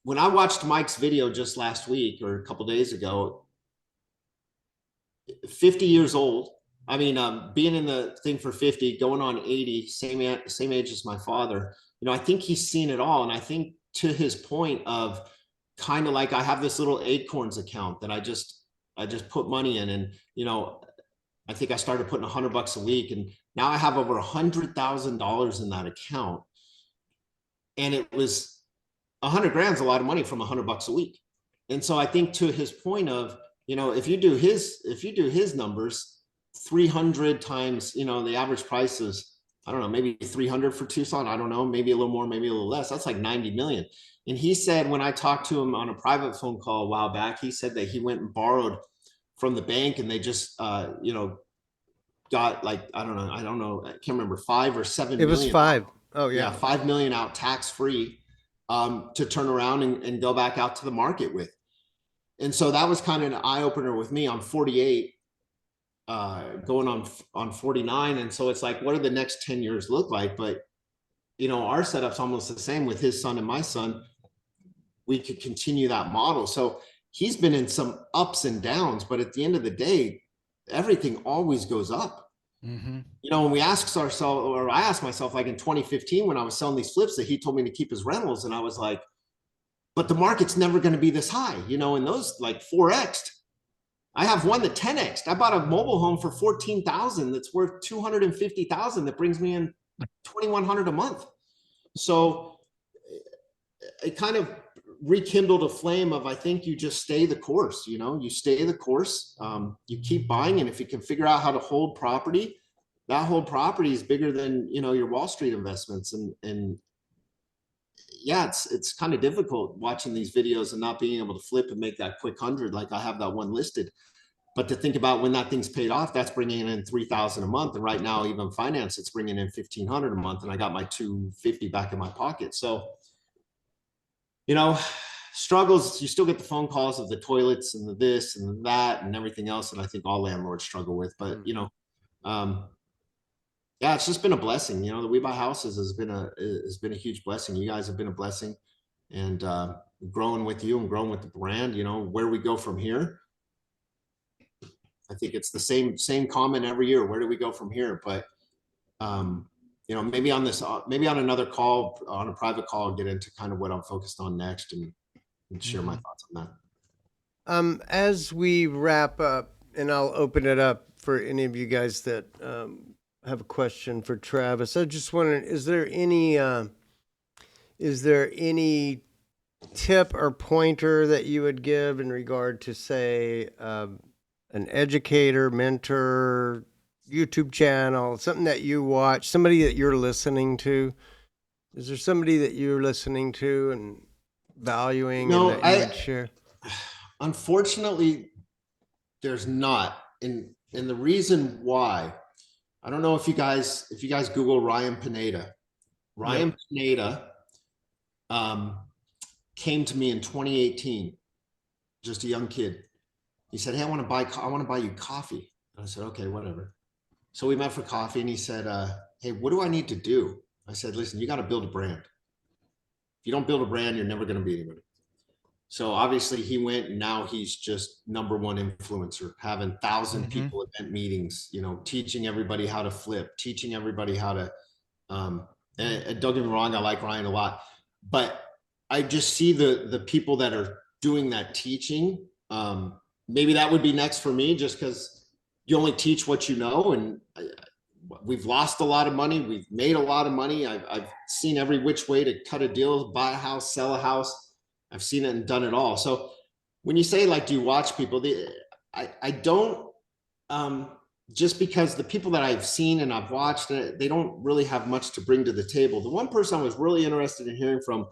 when I watched Mike's video just last week or a couple days ago, 50 years old. I mean, being in the thing for 50, going on 80, same age as my father. I think he's seen it all. And I think to his point of kind of like, I have this little Acorns account that I just put money in, and I think I started putting $100 a week, and now I have over $100,000 in that account. And it was 100 grand's a lot of money from $100 a week. And so I think to his point of, if you do his numbers, 300 times, the average price is, I don't know, maybe 300 for Tucson. I don't know, maybe a little more, maybe a little less. That's like 90 million. And he said, when I talked to him on a private phone call a while back, he said that he went and borrowed from the bank, and they just, got like, I don't know, I can't remember, 5 or 7 It was million. 5. Oh Yeah, yeah. 5 million out tax free, to turn around and go back out to the market with. And so that was kind of an eye opener with me. I'm 48, going on 49. And so it's like, what do the next 10 years look like? But, our setup's almost the same with his son and my son. We could continue that model. So he's been in some ups and downs, but at the end of the day, everything always goes up. Mm-hmm. When we ask ourselves, or I asked myself, like in 2015, when I was selling these flips, that he told me to keep his rentals. And I was like, but the market's never going to be this high, and those like 4X'd. I have one that 10X'd. I bought a mobile home for 14,000 that's worth 250,000 that brings me in 2,100 a month. So it kind of rekindled a flame of, I think you just stay the course. You stay the course. You keep buying, and if you can figure out how to hold property, that whole property is bigger than your Wall Street investments. And yeah, it's kind of difficult watching these videos and not being able to flip and make that quick 100 like I have that one listed. But to think about when that thing's paid off, that's bringing in 3,000 a month. And right now, even finance, it's bringing in 1,500 a month, and I got my 250 back in my pocket. So struggles, you still get the phone calls of the toilets and the this and that and everything else, and I think all landlords struggle with. But yeah, it's just been a blessing. The We Buy Houses has been a huge blessing. You guys have been a blessing, and growing with you and growing with the brand. Where we go from here, I think it's the same comment every year. Where do we go from here? But maybe on another call, on a private call, I'll get into kind of what I'm focused on next and share my thoughts on that. As we wrap up, and I'll open it up for any of you guys that have a question for Travis. I just wondering, is there any tip or pointer that you would give in regard to, say, an educator, mentor, YouTube channel, something that you watch, somebody that you're listening to? Is there somebody that you're listening to and valuing and that you would share? Unfortunately, there's not. And And the reason why, I don't know if you guys Google Ryan Pineda. Ryan Pineda came to me in 2018, just a young kid. He said, "Hey, I want to buy you coffee." And I said, "Okay, whatever." So we met for coffee, and he said, "Hey, what do I need to do?" I said, "Listen, you got to build a brand. If you don't build a brand, you're never going to be anybody." So obviously he went, and now he's just number one influencer, having 1,000 people event meetings, you know, teaching everybody how to flip, teaching everybody how to, and don't get me wrong, I like Ryan a lot, but I just see the people that are doing that teaching. Maybe that would be next for me, just because you only teach what you know. And we've lost a lot of money. We've made a lot of money. I've seen every which way to cut a deal, buy a house, sell a house. I've seen it and done it all. So when you say, like, do you watch people? I don't, just because the people that I've seen and I've watched, they don't really have much to bring to the table. The one person I was really interested in hearing from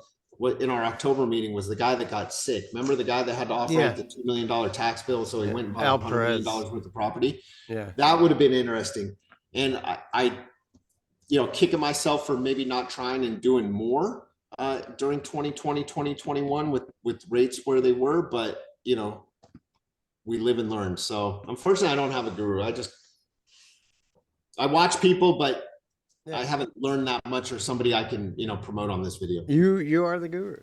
in our October meeting was the guy that got sick. Remember the guy that had to operate the $2 million tax bill? So he went and bought $100 million worth of property. Yeah. That would have been interesting. And I, you know, kicking myself for maybe not trying and doing more during 2020, 2021 with rates where they were, but you know, we live and learn. So unfortunately I don't have a guru. I watch people, but I haven't learned that much, or somebody I can, you know, promote on this video. You are the guru.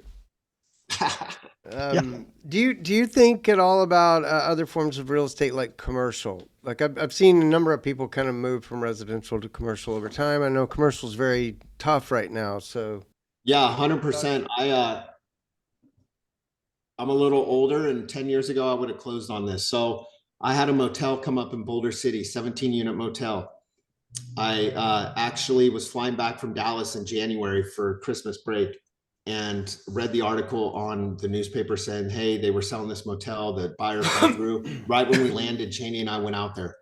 Do you think at all about other forms of real estate, like commercial? Like I've seen a number of people kind of move from residential to commercial over time. I know commercial is very tough right now. So yeah, 100%. I'm a little older, and 10 years ago I would have closed on this. So I had a motel come up in Boulder City, 17-unit motel. I actually was flying back from Dallas in January for Christmas break, and read the article on the newspaper saying, hey, they were selling this motel. The buyer fell through. Right when we landed, Janie and I went out there.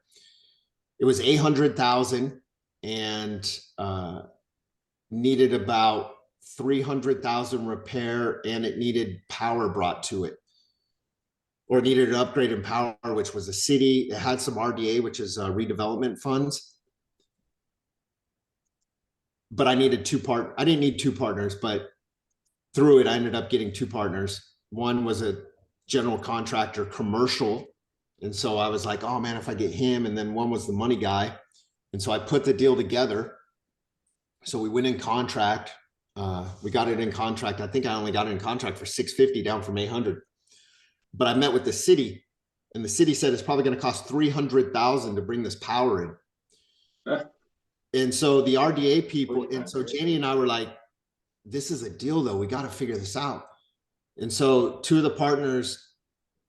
It was $800,000 and needed about $300,000 repair, and it needed power brought to it, or it needed an upgrade in power, which was a city. It had some RDA, which is redevelopment funds. But I didn't need two partners, but through it, I ended up getting two partners. One was a general contractor, commercial. And so I was like, oh man, if I get him, and then one was the money guy. And so I put the deal together. So we went in contract. We got it in contract. I think I only got it in contract for $650, down from $800. But I met with the city, and the city said it's probably going to cost $300,000 to bring this power in. And so the RDA people, and so Janie and I were like, this is a deal though. We got to figure this out. And so two of the partners,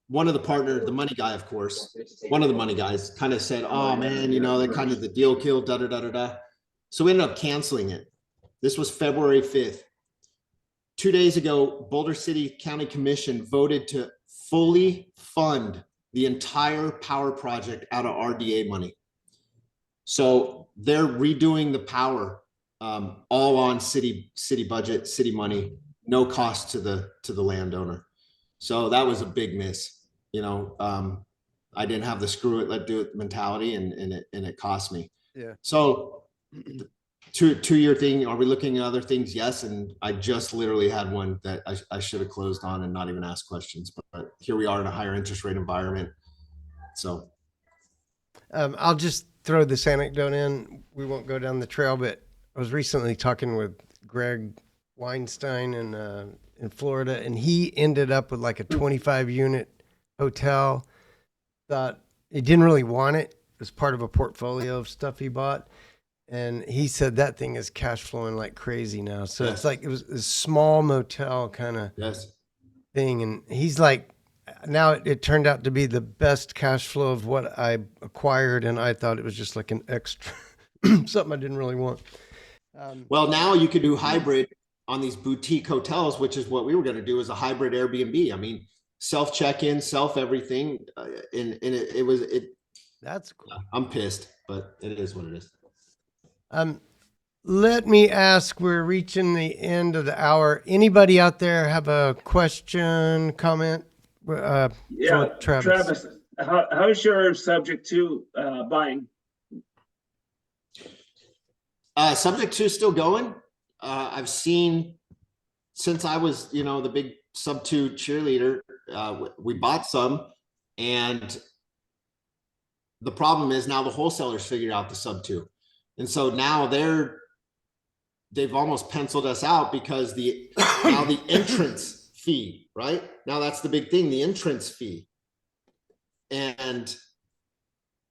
one of the partners, the money guy, of course, one of the money guys kind of said, oh man, you know, that kind of the deal killed, da, da, da, da, da. So we ended up canceling it. This was February 5th. 2 days ago, Boulder City County Commission voted to fully fund the entire power project out of RDA money. So they're redoing the power, all on city budget, city money, no cost to the landowner. So that was a big miss. You know, I didn't have the screw it, let do it mentality, and it cost me. Yeah. So two-year thing. Are we looking at other things? Yes. And I just literally had one that I should have closed on and not even asked questions, but here we are in a higher interest rate environment. So I'll just throw this anecdote in. We won't go down the trail, but I was recently talking with Greg Weinstein in Florida, and he ended up with like a 25-unit hotel. Thought he didn't really want it. It was part of a portfolio of stuff he bought. And he said that thing is cash flowing like crazy now. So It's like, it was a small motel kind of thing. And he's like, now it turned out to be the best cash flow of what I acquired, and I thought it was just like an extra something I didn't really want. Well, now you could do hybrid on these boutique hotels, which is what we were going to do, as a hybrid Airbnb. I mean, self check-in, self everything, and it was. That's cool. I'm pissed, but it is what it is. Let me ask, we're reaching the end of the hour. Anybody out there have a question, comment? Yeah, Travis, how's your subject to buying? Subject to still going. I've seen since I was, the big sub 2 cheerleader, we bought some, and the problem is now the wholesalers figured out the sub 2. And so now they've almost penciled us out because now the entrance fee, right? Now that's the big thing, the entrance fee. And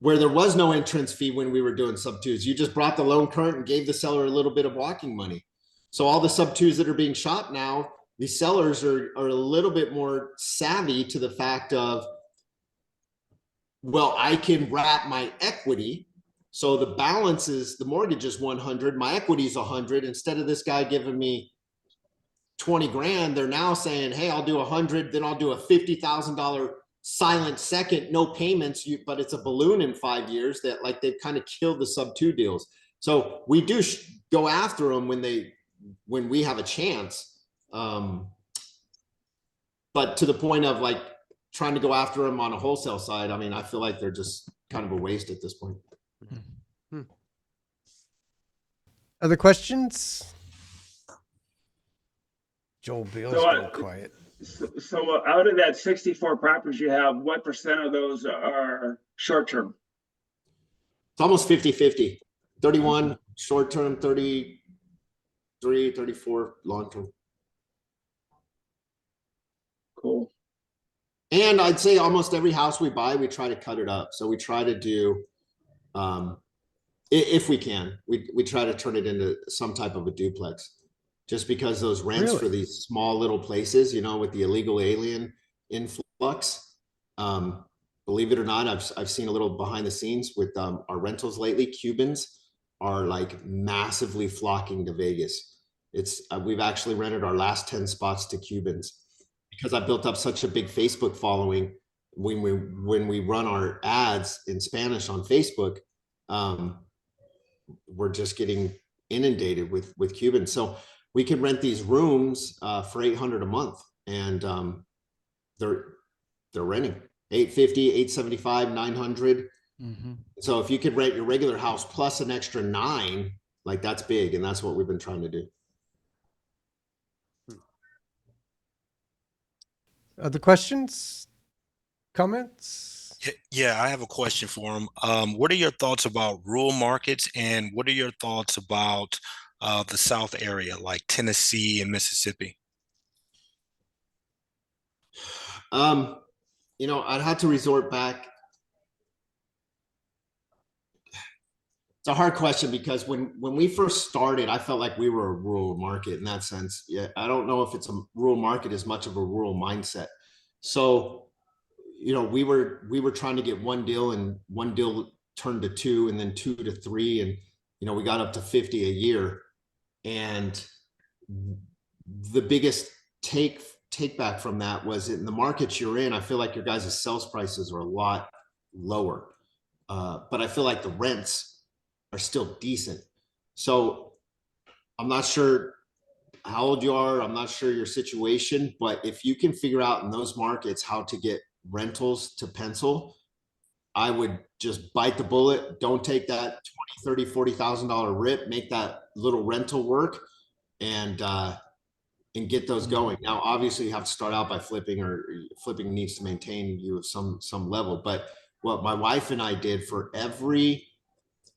where there was no entrance fee when we were doing sub 2s, you just brought the loan current and gave the seller a little bit of walking money. So all the sub 2s that are being shot now, the sellers are a little bit more savvy to the fact of, well, I can wrap my equity. So the balance is, the mortgage is 100, my equity is 100. Instead of this guy giving me 20 grand, they're now saying, hey, I'll do 100, then I'll do a $50,000 silent second, no payments, but it's a balloon in 5 years. That, like, they've kind of killed the sub 2 deals. So we do go after them when we have a chance. But to the point of like trying to go after them on a wholesale side, I mean, I feel like they're just kind of a waste at this point. Other questions? Joel Bill's been quiet. So out of that 64 properties you have, what percent of those are short-term? It's almost 50-50. 31 short-term, 33, 34 long-term. Cool. And I'd say almost every house we buy, we try to cut it up. So we try to do, if we can, we try to turn it into some type of a duplex. Just because those rents for these small little places, with the illegal alien influx, believe it or not, I've seen a little behind the scenes with our rentals lately. Cubans are like massively flocking to Vegas. We've actually rented our last 10 spots to Cubans because I built up such a big Facebook following. When we run our ads in Spanish on Facebook, we're just getting inundated with Cubans. So we can rent these rooms for $800 a month, and they're renting $850, $875, $900. Mm-hmm. So if you could rent your regular house plus an extra $9, like, that's big, and that's what we've been trying to do. Other questions? Comments? Yeah, I have a question for him. What are your thoughts about rural markets, and what are your thoughts about the South area, like Tennessee and Mississippi? I'd have to resort back. It's a hard question because when we first started, I felt like we were a rural market in that sense. Yeah, I don't know if it's a rural market as much of a rural mindset. So, we were trying to get one deal, and one deal turned to 2, and then 2 to 3, and we got up to 50 a year. And the biggest take back from that was, in the markets you're in, I feel like your guys' sales prices are a lot lower, but I feel like the rents are still decent. So I'm not sure how old you are, I'm not sure your situation, but if you can figure out in those markets how to get rentals to pencil, I would just bite the bullet. Don't take that $20,000, $30,000, $40,000 rip. Make that little rental work, and get those going. Now, obviously, you have to start out by flipping, or flipping needs to maintain you at some level. But what my wife and I did for every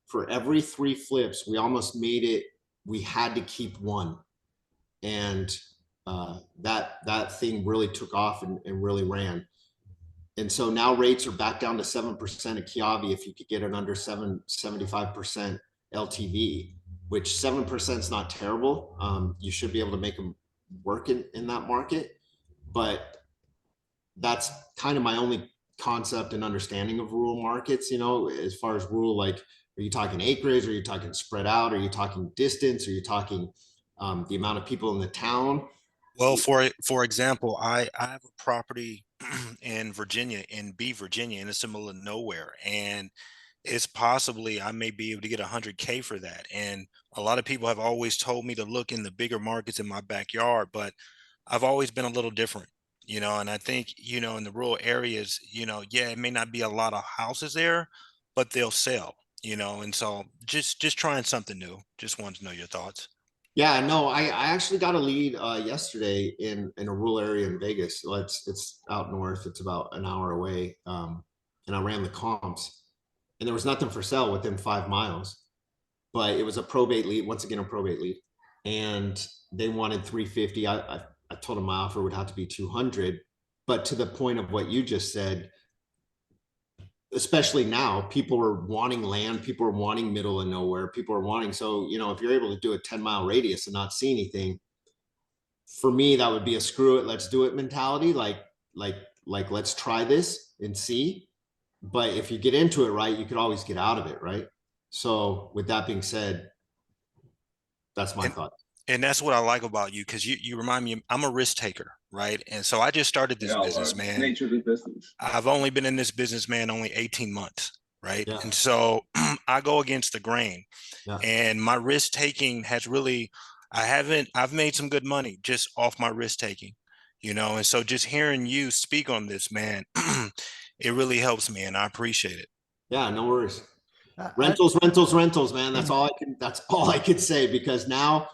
3 flips, we almost made it. We had to keep one, and that thing really took off and really ran. And so now rates are back down to 7% at Kiavi if you could get it under 75% LTV, which 7% is not terrible. You should be able to make them work in that market. But that's kind of my only concept and understanding of rural markets, as far as rural, like, are you talking acreage? Are you talking spread out? Are you talking distance? Are you talking the amount of people in the town? Well, for example, I have a property in Virginia, in Virginia, in the middle of nowhere, and it's possibly I may be able to get 100K for that. And a lot of people have always told me to look in the bigger markets in my backyard, but I've always been a little different. and I think, in the rural areas, yeah, it may not be a lot of houses there, but they'll sell, and so just trying something new. Just wanted to know your thoughts. Yeah, no, I actually got a lead yesterday in a rural area in Vegas. Well, it's out north. It's about an hour away. And I ran the comps, and there was nothing for sale within 5 miles. But it was a probate lead. Once again, a probate lead, and they wanted 350. I told them my offer would have to be 200. But to the point of what you just said, especially now, people are wanting land, people are wanting middle of nowhere, people are wanting, so if you're able to do a 10-mile radius and not see anything, for me that would be a screw it, let's do it mentality, like let's try this and see. But if you get into it right, you could always get out of it, right? So with that being said, that's my And thought. and that's what I like about you, because you remind me, I'm a risk taker, right? And so I just started this business, man. Nature of the business. I've only been in this business, man, only 18 months, right? Yeah. And so I go against the grain, Yeah. and my risk taking has really, I've made some good money just off my risk taking, and so just hearing you speak on this, man, it really helps me, and I appreciate it. Yeah, no worries. I- Rentals, man. That's all I could say, because now,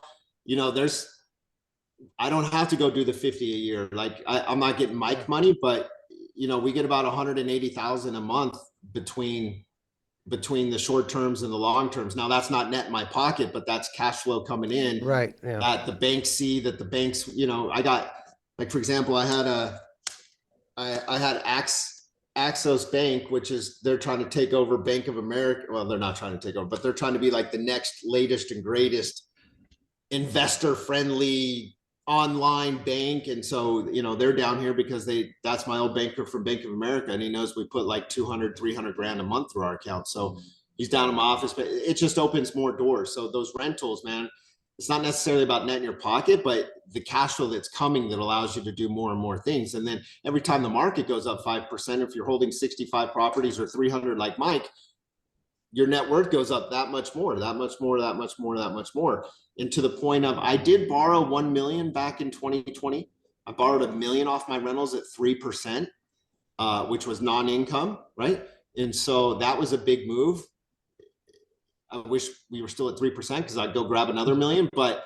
I don't have to go do the 50 a year. Like I'm not getting Mike money, but we get about 180,000 a month between the short terms and the long terms. Now that's not net in my pocket, but that's cash flow coming in. Right. Yeah. That the banks see, that the banks, I got, like, for example, I had Axos Bank, which is, they're trying to take over Bank of America. Well, they're not trying to take over, but they're trying to be like the next latest and greatest investor friendly online bank. And so, they're down here because that's my old banker from Bank of America. And he knows we put like 200, 300 grand a month through our account. So he's down in my office, but it just opens more doors. So those rentals, man, it's not necessarily about net in your pocket, but the cash flow that's coming that allows you to do more and more things. And then every time the market goes up 5%, if you're holding 65 properties or 300 like Mike, your net worth goes up that much more. And to the point of, I did borrow 1 million back in 2020. I borrowed $1 million off my rentals at 3%, which was non-income, right? And so that was a big move. I wish we were still at 3% because I'd go grab another $1 million, but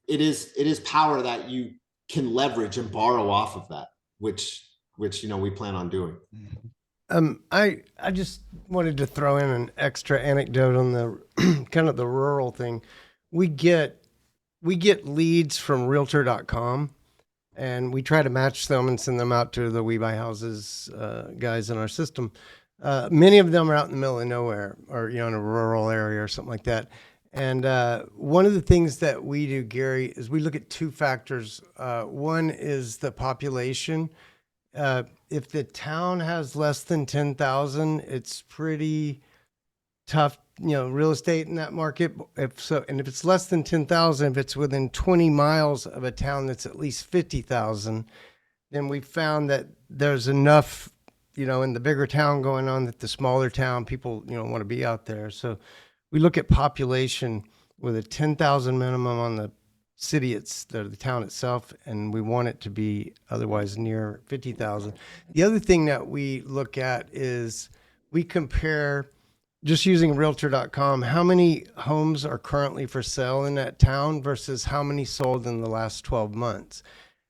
it is power that you can leverage and borrow off of that, which we plan on doing. I just wanted to throw in an extra anecdote on the kind of the rural thing. We get leads from realtor.com, and we try to match them and send them out to the We Buy Houses guys in our system. Many of them are out in the middle of nowhere, or in a rural area or something like that. And one of the things that we do, Gary, is we look at two factors. One is the population. If the town has less than 10,000, it's pretty tough, real estate in that market. If it's less than 10,000, if it's within 20 miles of a town that's at least 50,000, then we found that there's enough, in the bigger town going on, that the smaller town people, want to be out there. So we look at population with a 10,000 minimum on the city, the town itself, and we want it to be otherwise near 50,000. The other thing that we look at is we compare, just using realtor.com, how many homes are currently for sale in that town versus how many sold in the last 12 months.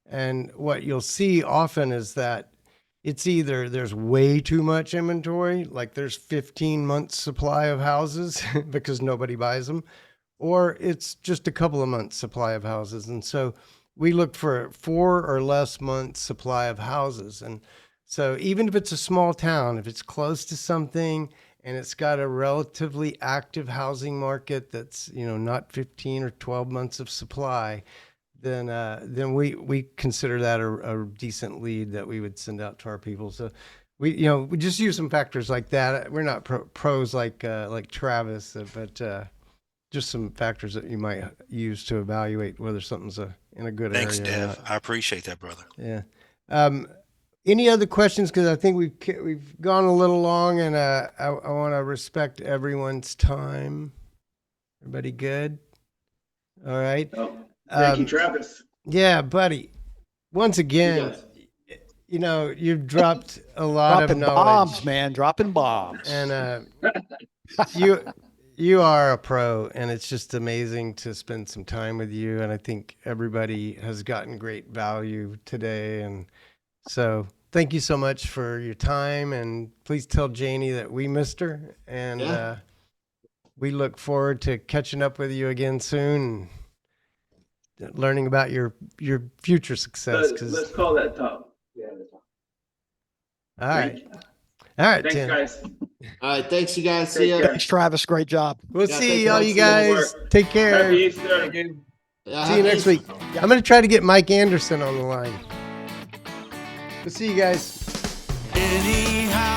And what you'll see often is that it's either there's way too much inventory, like there's 15 months supply of houses because nobody buys them, or it's just a couple of months supply of houses. And so we look for 4 or less months supply of houses. And so even if it's a small town, if it's close to something and it's got a relatively active housing market that's, not 15 or 12 months of supply, then we consider that a decent lead that we would send out to our people. So we just use some factors like that. We're not pros like Travis, but just some factors that you might use to evaluate whether something's in a good Thanks, area. Dev. I appreciate that, brother. Yeah. Any other questions? Because I think we've gone a little long, and I want to respect everyone's time. Everybody good? All right. Thank you, Travis. Yeah, buddy. once again, guys. you know, you've dropped a lot Dropping of knowledge, bombs, man. Dropping bombs. and you are a pro, and it's just amazing to spend some time with you. And I think everybody has gotten great value today, and so thank you so much for your time. And please tell Janie that we missed her, and Yeah. we look forward to catching up with you again soon, and learning about your future success. Let's call that top. Yeah. All right, Thank you. all right, Thanks, Tim. guys. All right. Thanks, you guys. Take See ya. care. Thanks, Travis. Great job. We'll Yeah, see thanks, all folks. you See you at guys. Take care. Happy Easter again. Yeah, See you happy next Easter. week. I'm going to try to get Mike Anderson on the line. We'll see you guys. Anyhow.